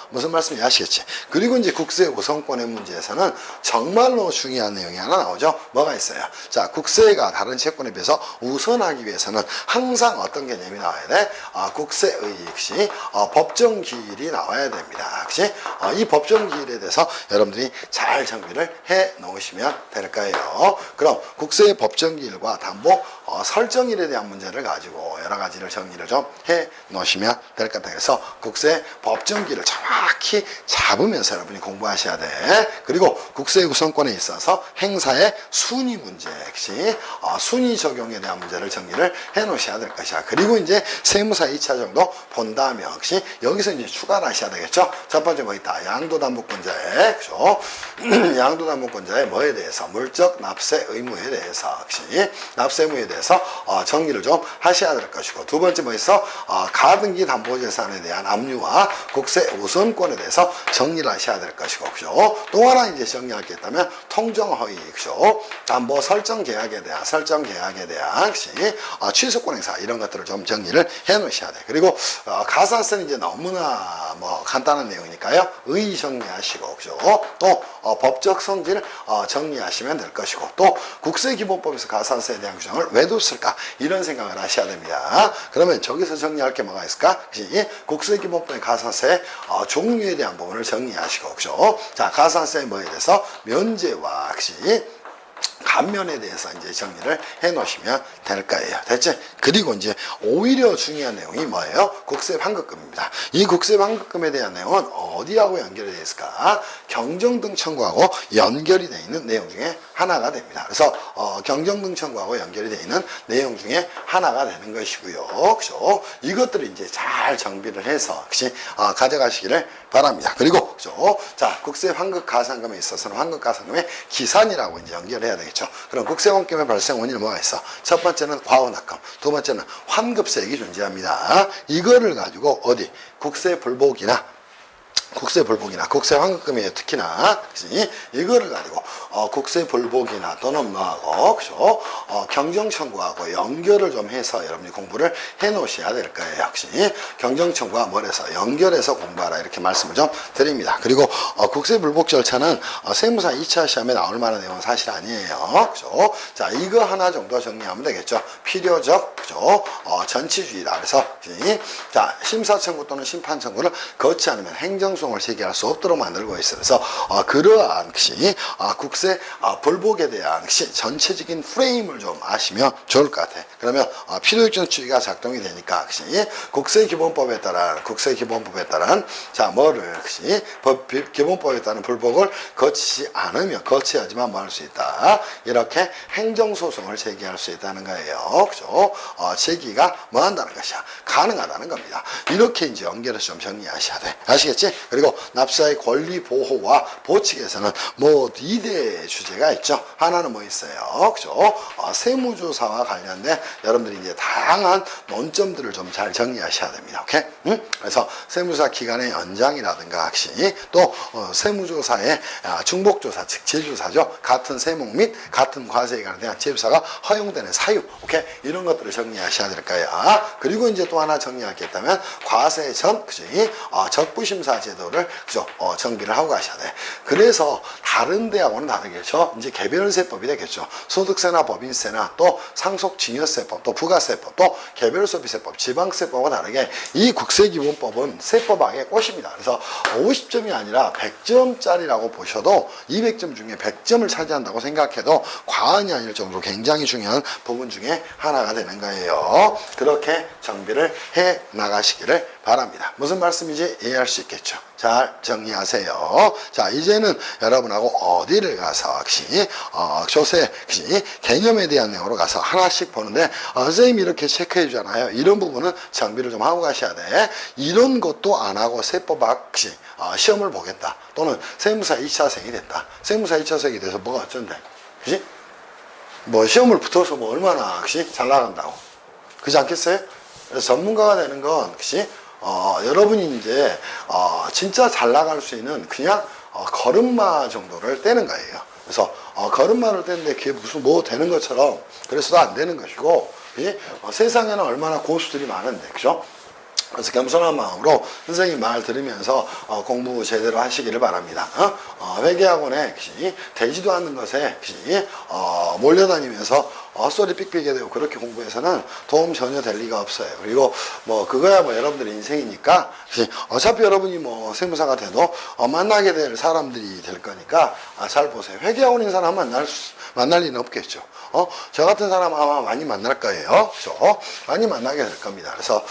무슨 말씀인지 아시겠지? 그리고 이제 국세 우선권의 문제에서는 정말로 중요한 내용이 하나 나오죠. 뭐가 있어요? 자, 국세가 다른 채권에 비해서 우선하기 위해서는 항상 어떤 개념이 나와야 돼? 국세의 역시 법정 기일이 나와야 됩니다. 그치? 이 법정 기일에 대해서 여러분들이 잘 정비를 해 놓으시면 될 거예요. 그럼 국세의 법정 기일과 담보 설정일에 대한 문제를 가지고 여러 가지를 정리를 좀 해 놓으시면 될 것 같아요. 그래서 국세 법정 기일을 정확히 잡으면서 여러분이 공부하셔야 돼. 그리고 국세 우선권에 있어서 행사의 순위 문제, 역시 순위 적용에 대한 문제를 정리를 해 놓으셔야 될 것이야. 그리고 이제 세무사 2차 정도 본 다음에 역시 여기서 이제 추가를 하셔야 되겠죠. 첫 번째 뭐 있다. 양도담보권자의, 그죠? 양도담보권자의 뭐에 대해서, 물적 납세 의무에 대해서, 역시 납세 의무에 대해서 정리를 좀 하셔야 될 것이고, 두 번째 뭐 있어? 가등기 담보재산에 대한 압류와 국세 우선권에 대해서 정리를 하셔야 될 것이고, 그죠? 또 하나 이제 정리할 게 있다면 통정허위, 그죠? 담보 설정 계약에 대한 역시 취소권 행사 이런 것들을 좀 정리를 해 놓으셔야 돼. 그리고 가산세는 이제 너무나 뭐 간단한 내용이니까요. 의 정리하시고, 그죠? 또 법적 성질 정리하시면 될 것이고, 또 국세기본법에서 가산세에 대한 규정을 왜 뒀을까 이런 생각을 하셔야 됩니다. 그러면 저기서 정리할 게 뭐가 있을까? 국세기본법의 가산세 종류에 대한 부분을 정리하시고, 그죠? 자, 가산세 뭐에 대해서 면제와 역시 감면에 대해서 이제 정리를 해 놓으시면 될 거예요. 됐지? 그리고 이제 오히려 중요한 내용이 뭐예요? 국세환급금입니다. 이 국세환급금에 대한 내용은 어디하고 연결이 되어 있을까? 경정등 청구하고 연결이 되어 있는 내용 중에 하나가 됩니다. 그래서 경정등 청구하고 연결이 되어 있는 내용 중에 하나가 되는 것이고요. 그죠? 이것들을 이제 잘 정비를 해서 역시 가져가시기를 바랍니다. 그리고 그죠? 자, 국세환급가산금에 있어서는 환급가산금의 기산이라고 이제 연결해야 되겠죠. 그럼 국세환급의 발생 원인은 뭐가 있어? 첫 번째는 과원납금, 두 번째는 환급세액이 존재합니다. 이거를 가지고 어디 국세불복이나 국세환급금이에요. 특히나 그치? 이거를 가지고 국세불복이나 또는 뭐하고 그죠? 경정청구하고 연결을 좀 해서 여러분이 공부를 해 놓으셔야 될 거예요. 역시 경정청구와 뭘해서 연결해서 공부하라 이렇게 말씀을 좀 드립니다. 그리고 국세불복 절차는 세무사 2차 시험에 나올 만한 내용은 사실 아니에요. 그죠? 자, 이거 하나 정도 정리하면 되겠죠. 필요적 그죠? 전치주의다. 그래서 자, 심사청구 또는 심판청구를 거치 않으면 행정소송을 제기할 수 없도록 만들고 있어요. 그래서 그러한 것이 국세 불복에 대한 것이 전체적인 프레임을 좀 아시면 좋을 것 같아요. 그러면 필요적전치가 작동이 되니까 것이 국세기본법에 따른 자 뭐를 것이 기본법에 따른 불복을 거치지 않으면 거치하지만 뭐 할 수 있다. 이렇게 행정소송을 제기할 수 있다는 거예요. 그죠? 제기가 뭐 한다는 것이야. 가능하다는 겁니다. 이렇게 이제 연결해서 좀 정리하셔야 돼. 아시겠지? 그리고 납세의 권리 보호와 보칙에서는 뭐 2대 주제가 있죠. 하나는 뭐 있어요. 그죠? 세무조사와 관련된 여러분들이 이제 다양한 논점들을 좀 잘 정리하셔야 됩니다. 오케이? 그래서 세무조사 기간의 연장이라든가 혹시 또 세무조사의 중복조사, 즉 재조사죠. 같은 세목 및 같은 과세에 대한 재조사가 허용되는 사유. 오케이? 이런 것들을 정리하셔야 될 거예요. 그리고 이제 또 하나 정리할 게 있다면 과세 전 그지? 적부심사 제도를 그죠? 정비를 하고 가셔야 돼. 그래서 다른 데하고는 다르겠죠. 이제 개별세법이 되겠죠. 소득세나 법인세나 또 상속증여세법, 또 부가세법, 또 개별소비세법, 지방세법과 다르게 이 국세기본법은 세법학의 꽃입니다. 그래서 50점이 아니라 100점짜리라고 보셔도 200점 중에 100점을 차지한다고 생각해도 과언이 아닐 정도로 굉장히 중요한 부분 중에 하나가 되는 거예요. 그렇게 정비를 해 나가시기를 바랍니다. 무슨 말씀인지 이해할 수 있겠죠. 잘 정리하세요. 자, 이제는 여러분하고 어디를 가서 혹시 조세 개념에 대한 내용으로 가서 하나씩 보는데 선생님이 이렇게 체크해 주잖아요. 이런 부분은 정비를 좀 하고 가셔야 돼. 이런 것도 안 하고 세법학 시험을 보겠다. 또는 세무사 2차생이 됐다. 세무사 2차생이 돼서 뭐가 어쩐대? 그지? 뭐 시험을 붙어서 뭐 얼마나 그지? 잘 나간다고. 그렇지 않겠어요? 그래서 전문가가 되는 건 그지? 여러분이 이제 진짜 잘 나갈 수 있는 그냥 걸음마 정도를 떼는 거예요. 그래서 걸음마를 떼는데 그게 무슨 뭐 되는 것처럼 그래서도 안 되는 것이고, 그지? 세상에는 얼마나 고수들이 많은데, 그죠? 그래서 겸손한 마음으로 선생님 말 들으면서 공부 제대로 하시기를 바랍니다. 회계학원에 되지도 않는 것에 몰려다니면서 헛소리 삑삑이 되고 그렇게 공부해서는 도움 전혀 될 리가 없어요. 그리고 뭐 그거야 뭐 여러분들의 인생이니까 어차피 여러분이 뭐 세무사가 돼도 만나게 될 사람들이 될 거니까 잘 보세요. 회계학원인 사람 만날 리는 없겠죠. 저 같은 사람 아마 많이 만날 거예요. 그죠? 많이 만나게 될 겁니다. 그래서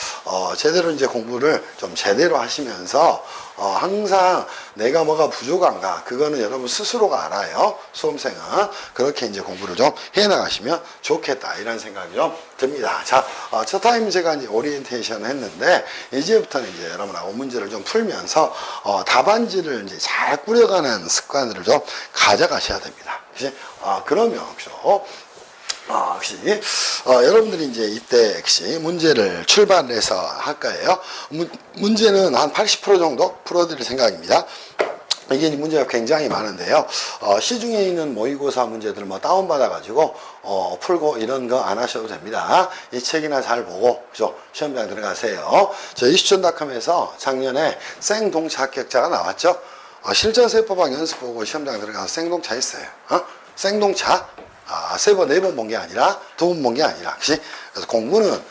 제대로 이제 공부를 좀 제대로 하시면서 항상 내가 뭐가 부족한가 그거는 여러분 스스로가 알아요. 수험생은 그렇게 이제 공부를 좀 해 나가시면 좋겠다 이런 생각이 좀 듭니다. 자, 첫 타임 제가 이제 오리엔테이션 했는데 이제부터는 이제 여러분하고 문제를 좀 풀면서 답안지를 이제 잘 꾸려가는 습관들을 좀 가져가셔야 됩니다. 그치? 그러면 그죠? 역시 여러분들이 이제 이때 역시 문제를 출발해서 할 거예요. 문제는 한 80% 정도 풀어드릴 생각입니다. 이게 문제가 굉장히 많은데요. 시중에 있는 모의고사 문제들 뭐 다운받아가지고 풀고 이런 거 안 하셔도 됩니다. 이 책이나 잘 보고 그죠? 시험장 들어가세요. 저희 이슈천닷컴에서 작년에 생동차 합격자가 나왔죠. 실전세법학 연습 보고 시험장 들어가서 생동차 했어요. 생동차. 세 번, 네 번 본 게 아니라, 두 번 본 게 아니라, 그치? 그래서 공부는,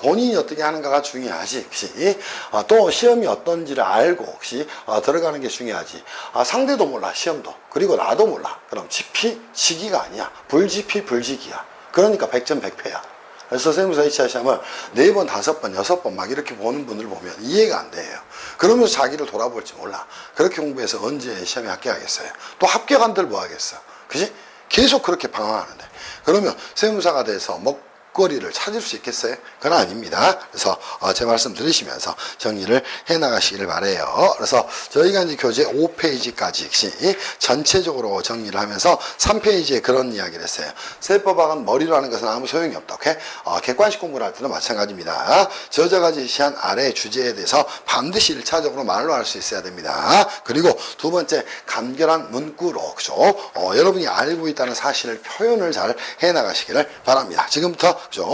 본인이 어떻게 하는가가 중요하지, 그치? 또 시험이 어떤지를 알고, 그치? 들어가는 게 중요하지. 상대도 몰라, 시험도. 그리고 나도 몰라. 그럼 지피, 지기가 아니야. 불지피, 불지기야. 그러니까 100점 100패야. 그래서 세무사 2차 시험을 4번, 5번, 6번 막 이렇게 보는 분들 보면 이해가 안 돼요. 그러면서 자기를 돌아볼지 몰라. 그렇게 공부해서 언제 시험에 합격하겠어요? 또 합격한들 뭐 하겠어? 그치? 계속 그렇게 방황하는데 그러면 세무사가 돼서 먹거리를 찾을 수 있겠어요? 그건 아닙니다. 그래서 제 말씀 들으시면서 정리를 해나가시기를 바래요. 그래서 저희가 이제 교재 5페이지까지 전체적으로 정리를 하면서 3페이지에 그런 이야기를 했어요. 세법학은 머리로 하는 것은 아무 소용이 없다. 오케이? 객관식 공부를 할 때도 마찬가지입니다. 저자가 제시한 아래 주제에 대해서 반드시 1차적으로 말로 할 수 있어야 됩니다. 그리고 두 번째, 간결한 문구로 그죠? 여러분이 알고 있다는 사실을 표현을 잘 해나가시기를 바랍니다. 지금부터 그죠?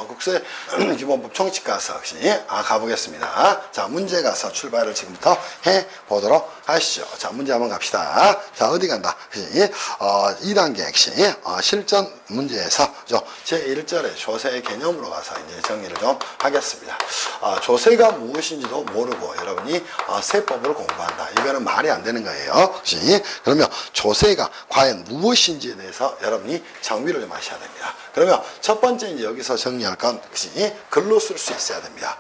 국세 기본법 총칙가서 가보겠습니다. 자, 문제 가서 출발을 지금부터 해 보도록 하시죠. 자, 문제 한번 갑시다. 자, 어디 간다? 2단계 실전 문제에서 제1절의 조세의 개념으로 가서 이제 정리를 좀 하겠습니다. 조세가 무엇인지도 모르고 여러분이 세법을 공부한다. 이거는 말이 안 되는 거예요. 그러면 조세가 과연 무엇인지에 대해서 여러분이 정비를 좀 하셔야 됩니다. 그러면 첫 번째 이제 여기서 정리할 건 글로 쓸 수 있어야 됩니다.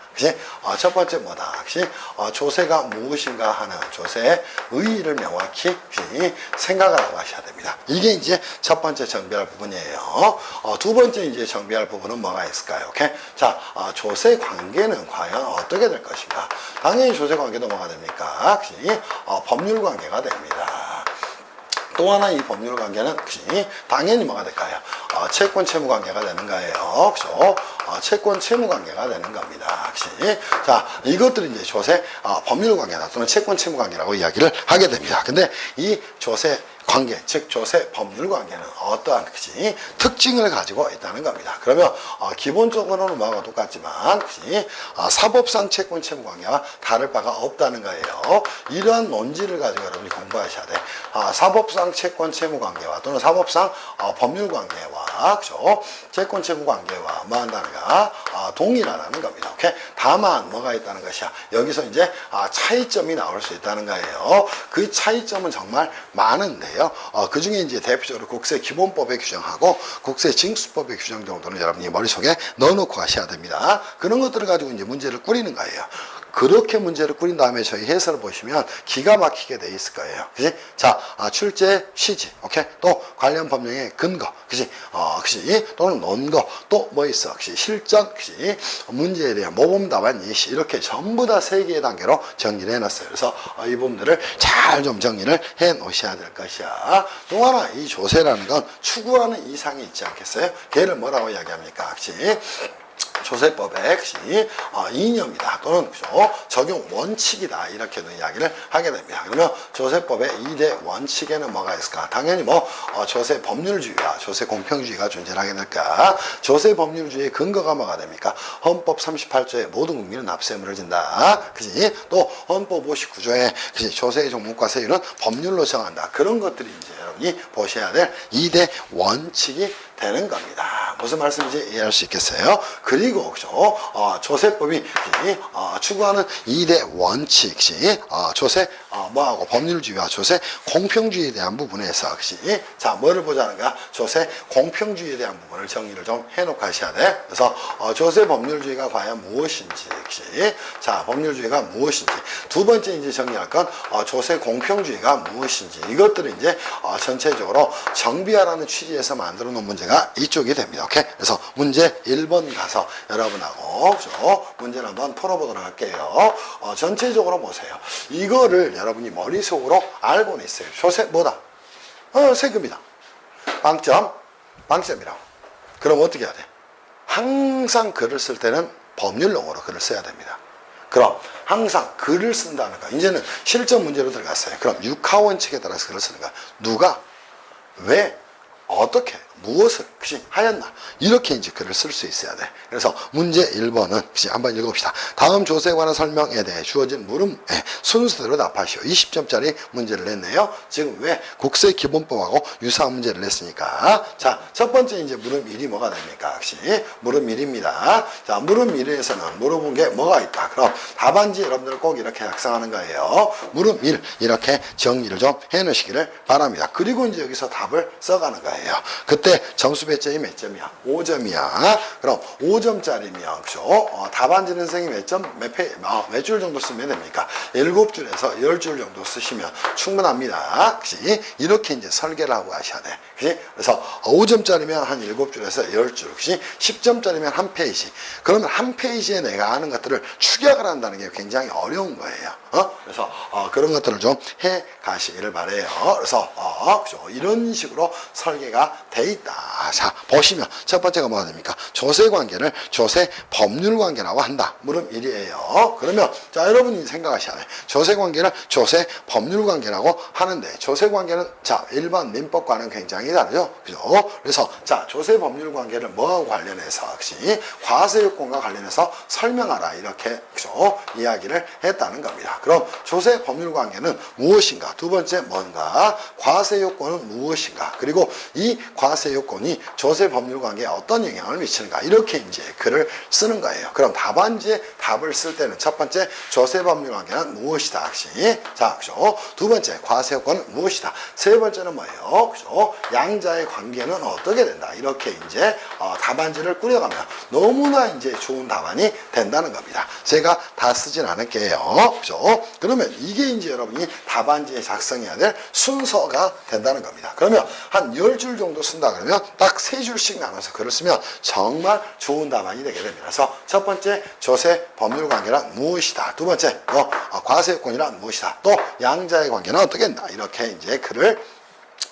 첫 번째 뭐다? 조세가 무엇인가 하는 조세의 의의를 명확히 생각을 하고 하셔야 됩니다. 이게 이제 첫 번째 정비할 부분이에요. 두 번째 이제 정비할 부분은 뭐가 있을까요? 오케이? 자, 조세 관계는 과연 어떻게 될 것인가? 당연히 조세 관계도 뭐가 됩니까? 법률 관계가 됩니다. 또 하나 이 법률 관계는 당연히 뭐가 될까요? 채권 채무 관계가 되는 거예요. 그죠? 채권 채무 관계가 되는 겁니다. 자, 이것들이 이제 조세 법률 관계다 또는 채권 채무 관계라고 이야기를 하게 됩니다. 근데 이 조세 관계, 즉 조세 법률 관계는 어떠한 특징을 가지고 있다는 겁니다. 그러면 기본적으로는 뭐하고 똑같지만 사법상 채권 채무 관계와 다를 바가 없다는 거예요. 이러한 논지를 가지고 여러분이 공부하셔야 돼. 사법상 채권 채무 관계와 또는 사법상 법률 관계와 그죠? 채권 채무 관계와 뭐 한다는가 동일하다는 겁니다. 오케이? 다만 뭐가 있다는 것이야. 여기서 이제 차이점이 나올 수 있다는 거예요. 그 차이점은 정말 많은데요. 그 중에 이제 대표적으로 국세 기본법의 규정하고 국세 징수법의 규정 정도는 여러분이 머릿속에 넣어놓고 가셔야 됩니다. 그런 것들을 가지고 이제 문제를 꾸리는 거예요. 그렇게 문제를 꾸린 다음에 저희 해설을 보시면 기가 막히게 돼 있을 거예요. 그지? 자, 출제 취지, 오케이? 또 관련 법령의 근거, 그지? 그지? 또는 논거, 또 뭐 있어? 그지? 실전, 그지? 문제에 대한 모범 답안 예시, 이렇게 전부 다 3개의 단계로 정리를 해놨어요. 그래서 이 부분들을 잘 좀 정리를 해 놓으셔야 될 것이야. 또 하나, 이 조세라는 건 추구하는 이상이 있지 않겠어요? 걔를 뭐라고 이야기합니까? 그지? 조세법의 이념이다 또는 적용 원칙이다 이렇게도 이야기를 하게 됩니다. 그러면 조세법의 2대 원칙에는 뭐가 있을까? 당연히 조세 법률주의와 조세 공평주의가 존재하게 될까? 조세 법률주의의 근거가 뭐가 됩니까? 헌법 38조에 모든 국민은 납세의무를 진다. 그지? 또 헌법 59조에 조세의 종목과 세율은 법률로 정한다. 그런 것들이 이제 여러분이 보셔야 될 2대 원칙이 되는 겁니다. 무슨 말씀인지 이해할 수 있겠어요? 그리고 조세법이 추구하는 2대 원칙이 조세 뭐하고 법률주의와 조세 공평주의에 대한 부분에서 자 뭐를 보자는가? 조세 공평주의에 대한 부분을 정리를 좀 해놓고 하셔야 돼. 그래서 조세 법률주의가 과연 무엇인지 자 법률주의가 무엇인지 두 번째 이제 정리할 건 조세 공평주의가 무엇인지 이것들을 이제 전체적으로 정비하라는 취지에서 만들어 놓은 문제가 문제가 이쪽이 됩니다. 오케이? 그래서 문제 1번 가서 여러분하고 문제를 한번 풀어보도록 할게요. 전체적으로 보세요. 이거를 여러분이 머릿속으로 알고는 있어요. 조세 뭐다? 세금이다. 방점이라고. 그럼 어떻게 해야 돼? 항상 글을 쓸 때는 법률용어로 글을 써야 됩니다. 그럼 항상 글을 쓴다는 거. 이제는 실전 문제로 들어갔어요. 그럼 육하원칙에 따라서 글을 쓰는 거야. 누가, 왜, 어떻게, 무엇을, 그치, 하였나. 이렇게 이제 글을 쓸 수 있어야 돼. 그래서 문제 1번은, 그치, 한번 읽어봅시다. 다음 조세에 관한 설명에 대해 주어진 물음에 순서대로 답하시오. 20점짜리 문제를 냈네요. 지금 왜 국세기본법하고 유사한 문제를 냈으니까. 자, 첫 번째 이제 물음 1이 뭐가 됩니까? 그치, 물음 1입니다. 자, 물음 1에서는 물어본 게 뭐가 있다. 그럼 답안지 여러분들 꼭 이렇게 작성하는 거예요. 물음 1, 이렇게 정리를 좀 해 놓으시기를 바랍니다. 그리고 이제 여기서 답을 써가는 거예요. 그때 점수 배점이 몇 점이야? 5점이야. 그럼 5점짜리면, 그죠? 답안지는 선생님이 몇 줄 정도 쓰면 됩니까? 7줄에서 10줄 정도 쓰시면 충분합니다. 그치? 이렇게 이제 설계를 하고 가셔야 돼. 그치? 그래서 5점짜리면 한 7줄에서 10줄. 그치? 10점짜리면 한 페이지. 그러면 한 페이지에 내가 아는 것들을 추격을 한다는 게 굉장히 어려운 거예요. 그래서 그런 것들을 좀 해 가시기를 바래요. 그래서 그죠? 이런 식으로 설계가 돼 있다. 자, 보시면 첫 번째가 뭐가 됩니까? 조세 관계를 조세 법률 관계라고 한다. 물음 1이에요. 그러면 자, 여러분이 생각하셔야 돼. 조세 관계를 조세 법률 관계라고 하는데, 조세 관계는 자, 일반 민법과는 굉장히 다르죠. 그죠? 그래서 자, 조세 법률 관계를 뭐하고 관련해서, 혹시 과세 요건과 관련해서 설명하라. 이렇게 그죠? 이야기를 했다는 겁니다. 그럼 조세 법률 관계는 무엇인가? 두 번째 뭔가? 과세 요건은 무엇인가? 그리고 이 과세 요건이 조세 법률 관계에 어떤 영향을 미치는가? 이렇게 이제 글을 쓰는 거예요. 그럼 답안지에 답을 쓸 때는 첫 번째 조세 법률 관계는 무엇이다. 혹시 자, 그죠? 두 번째 과세 요건은 무엇이다. 세 번째는 뭐예요? 그죠? 양자의 관계는 어떻게 된다. 이렇게 이제 답안지를 꾸려가면 너무나 이제 좋은 답안이 된다는 겁니다. 제가 다 쓰진 않을게요. 그죠? 그러면 이게 이제 여러분이 답안지에 작성해야 될 순서가 된다는 겁니다. 그러면 한 10줄 정도 쓴다 그러면 딱 3줄씩 나눠서 글을 쓰면 정말 좋은 답안이 되게 됩니다. 그래서 첫 번째 조세 법률 관계란 무엇이다. 두 번째 과세 요건이란 무엇이다. 또 양자의 관계는 어떻게 된다. 이렇게 이제 글을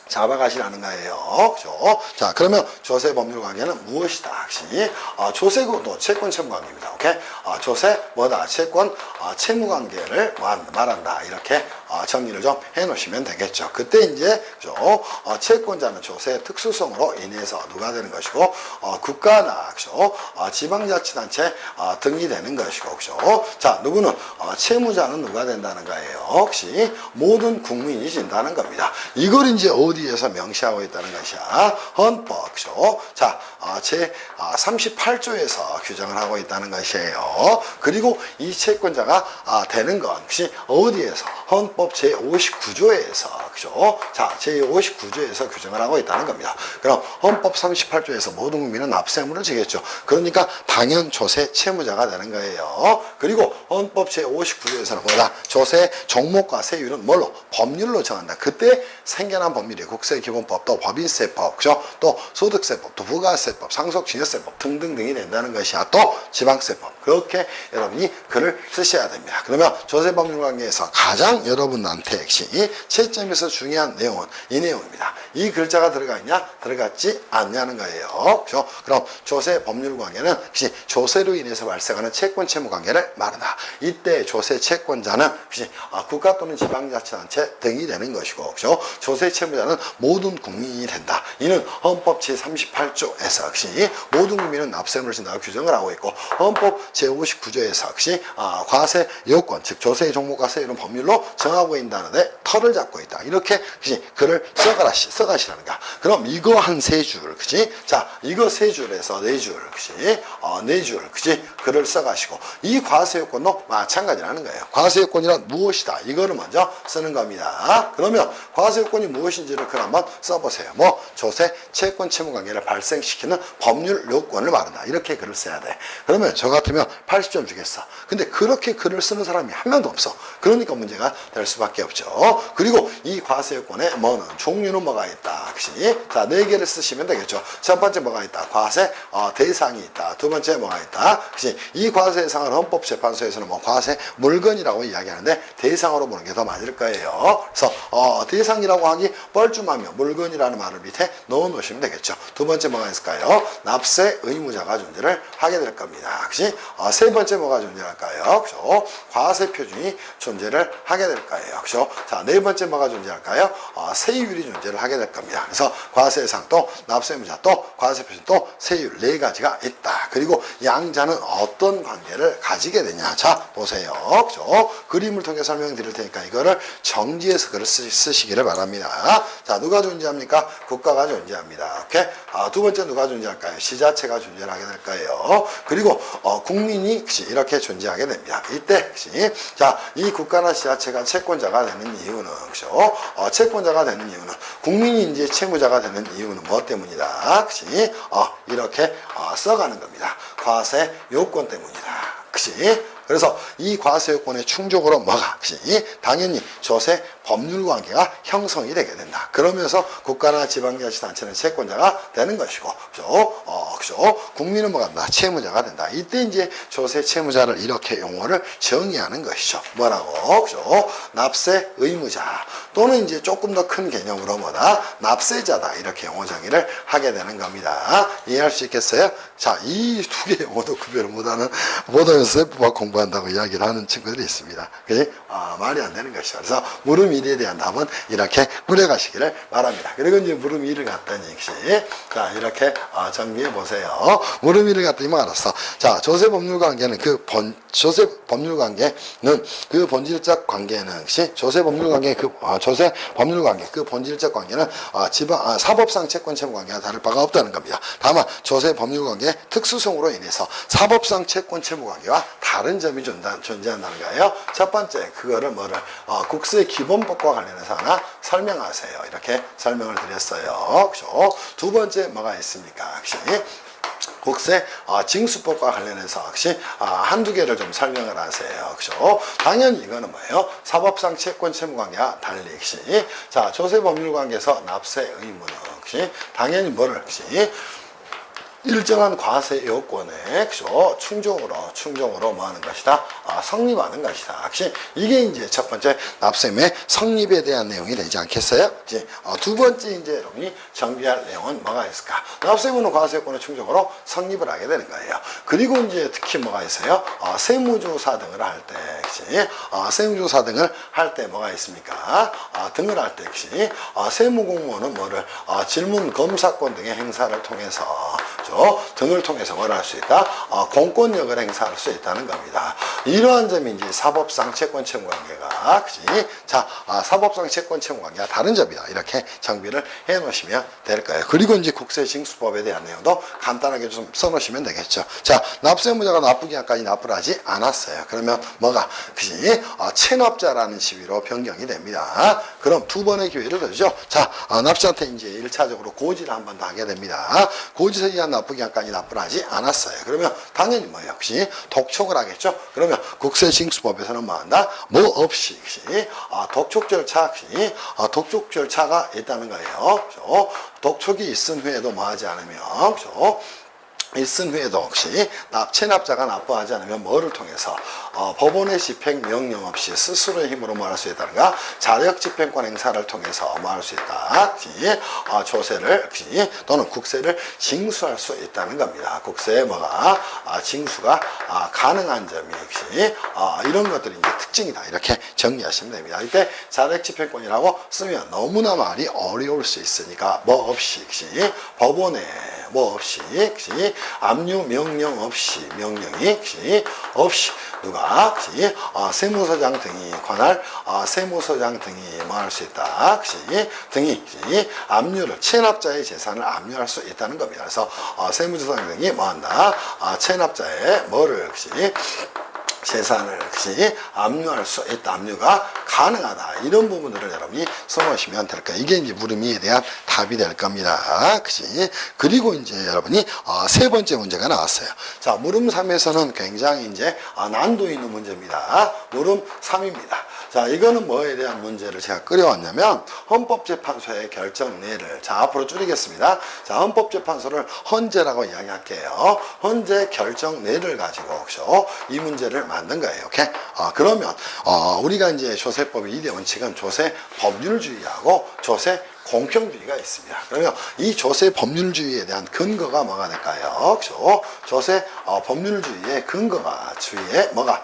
잡아가시라는 거예요. 그죠? 자, 그러면 조세 법률 관계는 무엇이다? 혹시 조세도 채권 채무 관계입니다. 오케이? 조세 뭐다? 채권 채무 관계를 말한다. 이렇게 정리를 좀 해 놓으시면 되겠죠. 그때 이제 그죠? 채권자는 조세 특수성으로 인해서 누가 되는 것이고 국가나 그죠? 지방자치단체 등이 되는 것이고 그죠? 자, 누구는 채무자는 누가 된다는 거예요. 혹시 모든 국민이 진다는 겁니다. 이걸 이제 어디에서 명시하고 있다는 것이야? 헌법, 그죠? 자, 제 38조에서 규정을 하고 있다는 것이에요. 그리고 이 채권자가 되는 건 혹시 어디에서? 헌법 제 59조에서, 그죠? 자, 제 59조에서 규정을 하고 있다는 겁니다. 그럼 헌법 38조에서 모든 국민은 납세의무를 지겠죠. 그러니까 당연 조세 채무자가 되는 거예요. 그리고 헌법 제 59조에서는 뭐다? 조세 종목과 세율은 뭘로? 법률로 정한다. 그때 생겨난 법률이 국세기본법, 또 법인세법, 그죠? 또 소득세법, 또 부가세법, 상속증여세법 등등등이 된다는 것이야. 또 지방세법. 그렇게 여러분이 글을 쓰셔야 됩니다. 그러면 조세법률 관계에서 가장 여러분한테 이 채점에서 중요한 내용은 이 내용입니다. 이 글자가 들어가 있냐? 들어갔지 않냐는 거예요. 그죠? 그럼 조세 법률 관계는 혹시 조세로 인해서 발생하는 채권 채무 관계를 말한다. 이때 조세 채권자는 혹시 국가 또는 지방자치단체 등이 되는 것이고, 그죠? 조세 채무자는 모든 국민이 된다. 이는 헌법 제38조에서 혹시 모든 국민은 납세의무를 진다고 규정을 하고 있고, 헌법 제59조에서 혹시 과세 요건, 즉 조세의 종목과 세율은 법률로 정하고 있다는데 털을 잡고 있다. 이렇게 혹시 글을 써가시라는 거야. 그럼 이거 한 3줄, 그치? 자, 이거 3줄에서 4줄, 그치? 4줄, 그치? 글을 써가시고, 이 과세 요건도 마찬가지라는 거예요. 과세 요건이란 무엇이다? 이거를 먼저 쓰는 겁니다. 그러면 과세 요건이 무엇인지를 글 한번 써보세요. 뭐 조세 채권 채무 관계를 발생시키는 법률 요건을 말한다. 이렇게 글을 써야 돼. 그러면 저 같으면 80점 주겠어. 근데 그렇게 글을 쓰는 사람이 한 명도 없어. 그러니까 문제가 될 수밖에 없죠. 그죠? 그리고 이 과세 요건에 뭐는 종류는 뭐가 있다. 그치? 자, 4개를 쓰시면 되겠죠. 첫 번째 뭐가 있다. 과세 대상이 있다. 두 번째 뭐가 있다. 그치? 이 과세 대상을 헌법재판소에서는 뭐 과세 물건이라고 이야기하는데 대상으로 보는 게 더 맞을 거예요. 그래서 대상이라고 하기 뻘쭘하며 물건이라는 말을 밑에 넣어 놓으시면 되겠죠. 두 번째 뭐가 있을까요? 납세 의무자가 존재를 하게 될 겁니다. 그치? 세 번째 뭐가 존재할까요? 그죠? 과세 표준이 존재를 하게 될 거예요. 그죠? 자, 네 번째 뭐가 존재할까요? 세율이 존재를 하게 될 겁니다. 그래서 과세 대상 또 납세 의무자 또 과세 표준 또 세율 4가지가 있다. 그리고 양자는 어떤 관계를 가지게 되냐. 자, 보세요. 그죠? 그림을 통해 설명드릴 테니까 이거를 정지해서 글을 쓰시기를 바랍니다. 자, 누가 존재합니까? 국가가 존재합니다. 오케이? 두 번째 누가 존재할까요? 지자체가 존재를 하게 될 거예요. 그리고 국민이 이렇게 존재하게 됩니다. 이때 자, 이 국가나 지자체가 채권자가 되는 이유는 그죠? 채권자가 되는 이유는 국민이 이제 채무자가 되는 이유는 뭐 때문이다. 그치? 이렇게 써가는 겁니다. 과세 요건 때문이다. 그치? 그래서 이 과세 요건의 충족으로 뭐가? 그치? 당연히 조세 법률 관계가 형성이 되게 된다. 그러면서 국가나 지방자치단체는 채권자가 되는 것이고, 그죠? 그죠? 국민은 뭐가 된다? 채무자가 된다. 이때 이제 조세 채무자를 이렇게 용어를 정의하는 것이죠. 뭐라고? 그죠? 납세 의무자 또는 이제 조금 더 큰 개념으로 뭐다? 납세자다. 이렇게 용어 정의를 하게 되는 겁니다. 이해할 수 있겠어요? 자, 이 두 개의 용어도 구별을 못하면서 세법학 공부한다고 이야기를 하는 친구들이 있습니다. 그지? 말이 안 되는 것이죠. 그래서 물음 1에 대한 답은 이렇게 꾸려가시기를 바랍니다. 그리고 이제 물음 2를 갖다니, 자, 이렇게 정리해 보세요. 물음 2를 갖다니 뭐 알았어. 자, 조세 법률 관계는 조세 법률 관계는 그 본질적 관계는, 조세 법률 관계 조세 법률 관계 그 본질적 관계는 사법상 채권 채무 관계와 다를 바가 없다는 겁니다. 다만 조세 법률 관계의 특수성으로 인해서 사법상 채권 채무 관계와 다른 점이 존재한다는 거예요. 첫 번째, 그거를 국세 기본법과 관련해서 하나 설명하세요. 이렇게 설명을 드렸어요. 그죠? 두 번째 뭐가 있습니까? 국세 징수법과 관련해서 한두 개를 좀 설명을 하세요. 그죠? 당연히 이거는 뭐예요? 사법상 채권 채무 관계와 달리 자, 조세 법률 관계에서 납세 의무는 당연히 뭐를 일정한 과세 요건에 그죠? 충족으로 뭐 하는 것이다? 성립하는 것이다. 이게 이제 첫 번째 납세의무의 성립에 대한 내용이 되지 않겠어요? 두 번째 이제 여러분이 정비할 내용은 뭐가 있을까? 납세의무는 과세 요건의 충족으로 성립을 하게 되는 거예요. 그리고 이제 특히 뭐가 있어요? 세무조사 등을 할 때, 세무조사 등을 할 때 뭐가 있습니까? 등을 할 때, 세무공무원은 뭐를 질문 검사권 등의 행사를 통해서 등을 통해서 뭘 할 수 있다? 공권력을 행사할 수 있다는 겁니다. 이러한 점이 이제 사법상 채권 채무 관계가, 자, 사법상 채권 채무 관계가 다른 점이다. 이렇게 정비를 해 놓으시면 될 거예요. 그리고 이제 국세징수법에 대한 내용도 간단하게 좀 써 놓으시면 되겠죠. 자, 납세의무자가 납부기한까지 납부를 하지 않았어요. 그러면 뭐가? 체납자라는 시비로 변경이 됩니다. 그럼 두 번의 기회를 주죠. 자, 납세한테 이제 1차적으로 고지를 한 번 더 하게 됩니다. 고지서 이한 납부기한까지 납부를 하지 않았어요. 그러면 당연히 뭐 역시 독촉을 하겠죠. 그러면 국세징수법에서는 뭐 한다? 뭐 없이 독촉 절차가 있다는 거예요. 그죠? 독촉이 있은 후에도 뭐 하지 않으면, 그죠? 있은 후에도 체납자가 납부하지 않으면 뭐를 통해서 법원의 집행 명령 없이 스스로의 힘으로 뭐 할 수 있다는가? 자력 집행권 행사를 통해서 뭐 할 수 있다? 조세를 또는 국세를 징수할 수 있다는 겁니다. 국세에 징수가 가능한 점이 이런 것들이 이제 특징이다. 이렇게 정리하시면 됩니다. 이때 자력 집행권이라고 쓰면 너무나 말이 어려울 수 있으니까 뭐 없이 법원에 뭐 없이 압류 명령 없이 누가 세무서장 등이 관할 세무서장 등이 뭐 할 수 있다. 등이 압류를 체납자의 재산을 압류할 수 있다는 겁니다. 그래서 세무서장 등이 뭐 한다? 체납자의 뭐를 재산을 압류할 수 있다. 압류가 가능하다. 이런 부분들을 여러분이 써놓으시면 될 거예요. 이게 이제 물음이에 대한 답이 될 겁니다. 그리고 이제 여러분이 세 번째 문제가 나왔어요. 자, 물음 3에서는 굉장히 이제 난도 있는 문제입니다. 물음 3입니다. 자, 이거는 뭐에 대한 문제를 제가 끌어왔냐면 헌법재판소의 결정례를 자 앞으로 줄이겠습니다. 자, 헌법재판소를 헌재라고 이야기할게요. 헌재 결정례를 가지고 그죠? 이 문제를 만든 거예요. 오케이? 그러면 우리가 이제 조세법의 2대 원칙은 조세 법률주의하고 조세 공평주의가 있습니다. 그러면 이 조세 법률주의에 대한 근거가 뭐가 될까요? 그죠? 조세 법률주의의 근거가 주의에 뭐가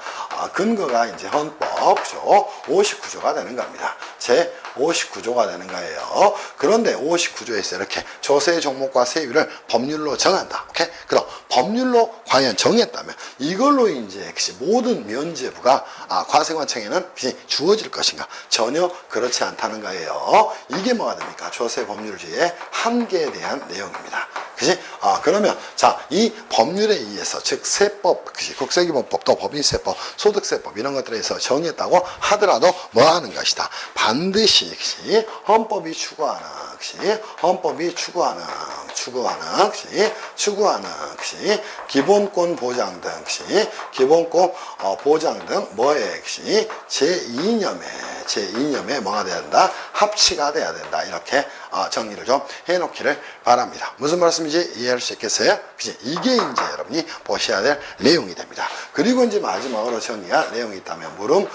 근거가 이제 헌법 그죠? 59조가 되는 겁니다. 제 59조가 되는 거예요. 그런데 59조에서 이렇게 조세 종목과 세율을 법률로 정한다. 오케이? 그럼 법률로 과연 정했다면 이걸로 이제 모든 면제부가 과세관청에는 주어질 것인가? 전혀 그렇지 않다는 거예요. 이게 뭐가 됩니까? 조세 법률주의의 한계에 대한 내용입니다. 그치? 그러면 자, 이 법률에 의해서 즉 세법, 국세기본법, 또 법인세법, 소득세법 이런 것들에서 정했다고 하더라도 뭐 하는 것이다? 반드시 헌법이 추구하는 헌법이 추구하는 기본권 보장 등 기본권 보장 등 뭐에 제2념에 뭐가 돼야 된다? 합치가 돼야 된다. 이렇게 정리를 좀 해놓기를 바랍니다. 무슨 말씀인지 이해할 수 있겠어요? 그치? 이게 이제 여러분이 보셔야 될 내용이 됩니다. 그리고 이제 마지막으로 정리할 내용이 있다면 물음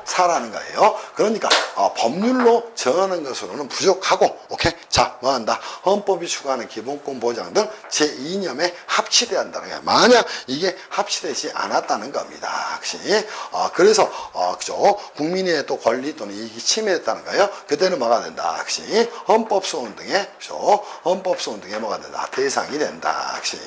사라는 거예요. 그러니까 법률로 정하는 것으로는 부족하고 오케이? 자, 뭐 한다? 헌법이 추구하는 기본권 보장 등 제2념에 합치돼야 한다는 거예요. 만약 이게 합치되지 않았다는 겁니다. 그치? 그래서 그죠? 국민의 또 권리 또는 이익이 침해됐다는 거예요. 그때는 뭐가 된다? 그치? 헌법소원 등의 뭐가 된다? 대상이 된다. 그치?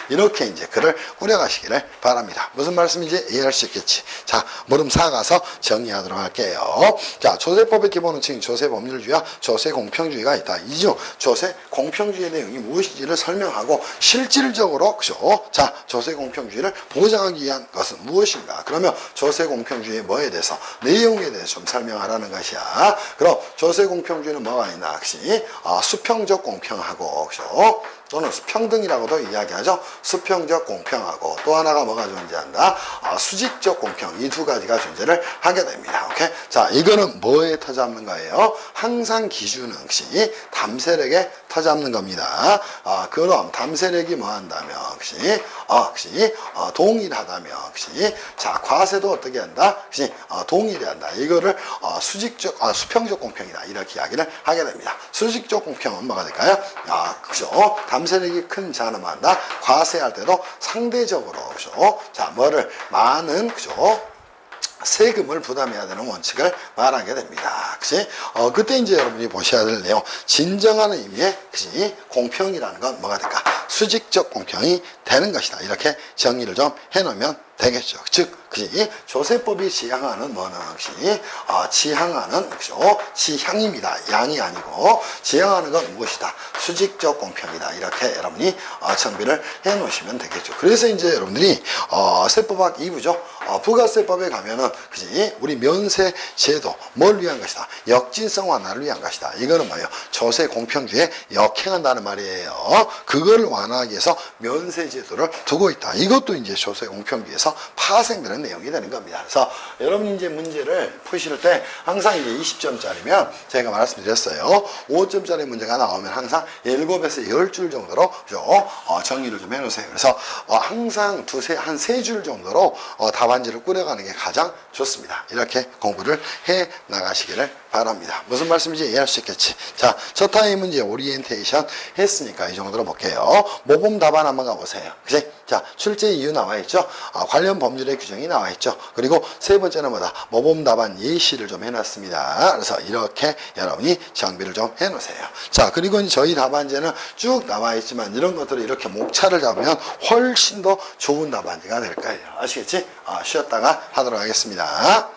이렇게 이제 글을 꾸려가시기를 바랍니다. 무슨 말씀인지 이해할 수 있겠지? 자, 물음 4 가서 정리하도록 할게요. 자, 조세법의 기본 원칙인 조세 법률주의와 조세 공평주의가 있다. 이중 조세 공평주의의 내용이 무엇인지를 설명하고 실질적으로 그죠? 자, 조세 공평주의를 보장하기 위한 것은 무엇인가? 그러면 조세 공평주의의 뭐에 대해서 내용에 대해서 좀 설명하라는 것이야. 그럼 조세 공평주의는 뭐가 있나? 혹시 수평적 공평하고 그죠? 또는 평등이라고도 이야기하죠. 수평적 공평하고 또 하나가 뭐가 존재한다? 수직적 공평. 이 두 가지가 존재를 하게 됩니다. 오케이? 자, 이거는 뭐에 터잡는 거예요? 항상 기준은 혹시 담세력에 터잡는 겁니다. 그럼 담세력이 뭐 한다면 혹시 동일하다면 혹시 자, 과세도 어떻게 한다? 혹시 동일해야 한다. 이거를 수평적 공평이다. 이렇게 이야기를 하게 됩니다. 수직적 공평은 뭐가 될까요? 그죠? 담세력이 큰 자는 한다. 과세할 때도 상대적으로 그죠? 자, 뭐를 많은 그죠? 세금을 부담해야 되는 원칙을 말하게 됩니다. 그치? 그때 이제 여러분이 보셔야 될 내용. 진정한 의미의, 그치? 공평이라는 건 뭐가 될까? 수직적 공평이 되는 것이다. 이렇게 정리를 좀 해놓으면 되겠죠. 즉, 그치? 조세법이 지향하는 뭐는, 그치? 지향하는, 그죠? 지향입니다. 양이 아니고, 지향하는 건 무엇이다? 수직적 공평이다. 이렇게 여러분이 정비를 해 놓으시면 되겠죠. 그래서 이제 여러분들이, 세법학 2부죠. 부가세법에 가면은, 그치? 우리 면세 제도, 뭘 위한 것이다? 역진성 완화를 위한 것이다. 이거는 뭐예요? 조세 공평주의에 역행한다는 말이에요. 그걸 완화하기 위해서 면세 제도를 두고 있다. 이것도 이제 조세 공평주의에서 파생되는 내용이 되는 겁니다. 그래서 여러분이 이제 문제를 푸실 때 항상 이제 20점짜리면 제가 말씀드렸어요. 5점짜리 문제가 나오면 항상 7에서 10줄 정도로 정리를 좀 해놓으세요. 그래서 항상 한 3줄 정도로 답안지를 꾸려가는 게 가장 좋습니다. 이렇게 공부를 해 나가시기를 바랍니다. 무슨 말씀인지 이해할 수 있겠지. 자, 첫 타임 문제 오리엔테이션 했으니까 이 정도로 볼게요. 모범 답안 한번 가보세요. 그치? 자, 출제 이유 나와 있죠? 관련 법률의 규정이 나와 있죠? 그리고 세 번째는 뭐다? 모범 답안 예시를 좀 해놨습니다. 그래서 이렇게 여러분이 정비를 좀 해놓으세요. 자, 그리고 저희 답안지는 쭉 나와 있지만 이런 것들을 이렇게 목차를 잡으면 훨씬 더 좋은 답안지가 될 거예요. 아시겠지? 쉬었다가 하도록 하겠습니다.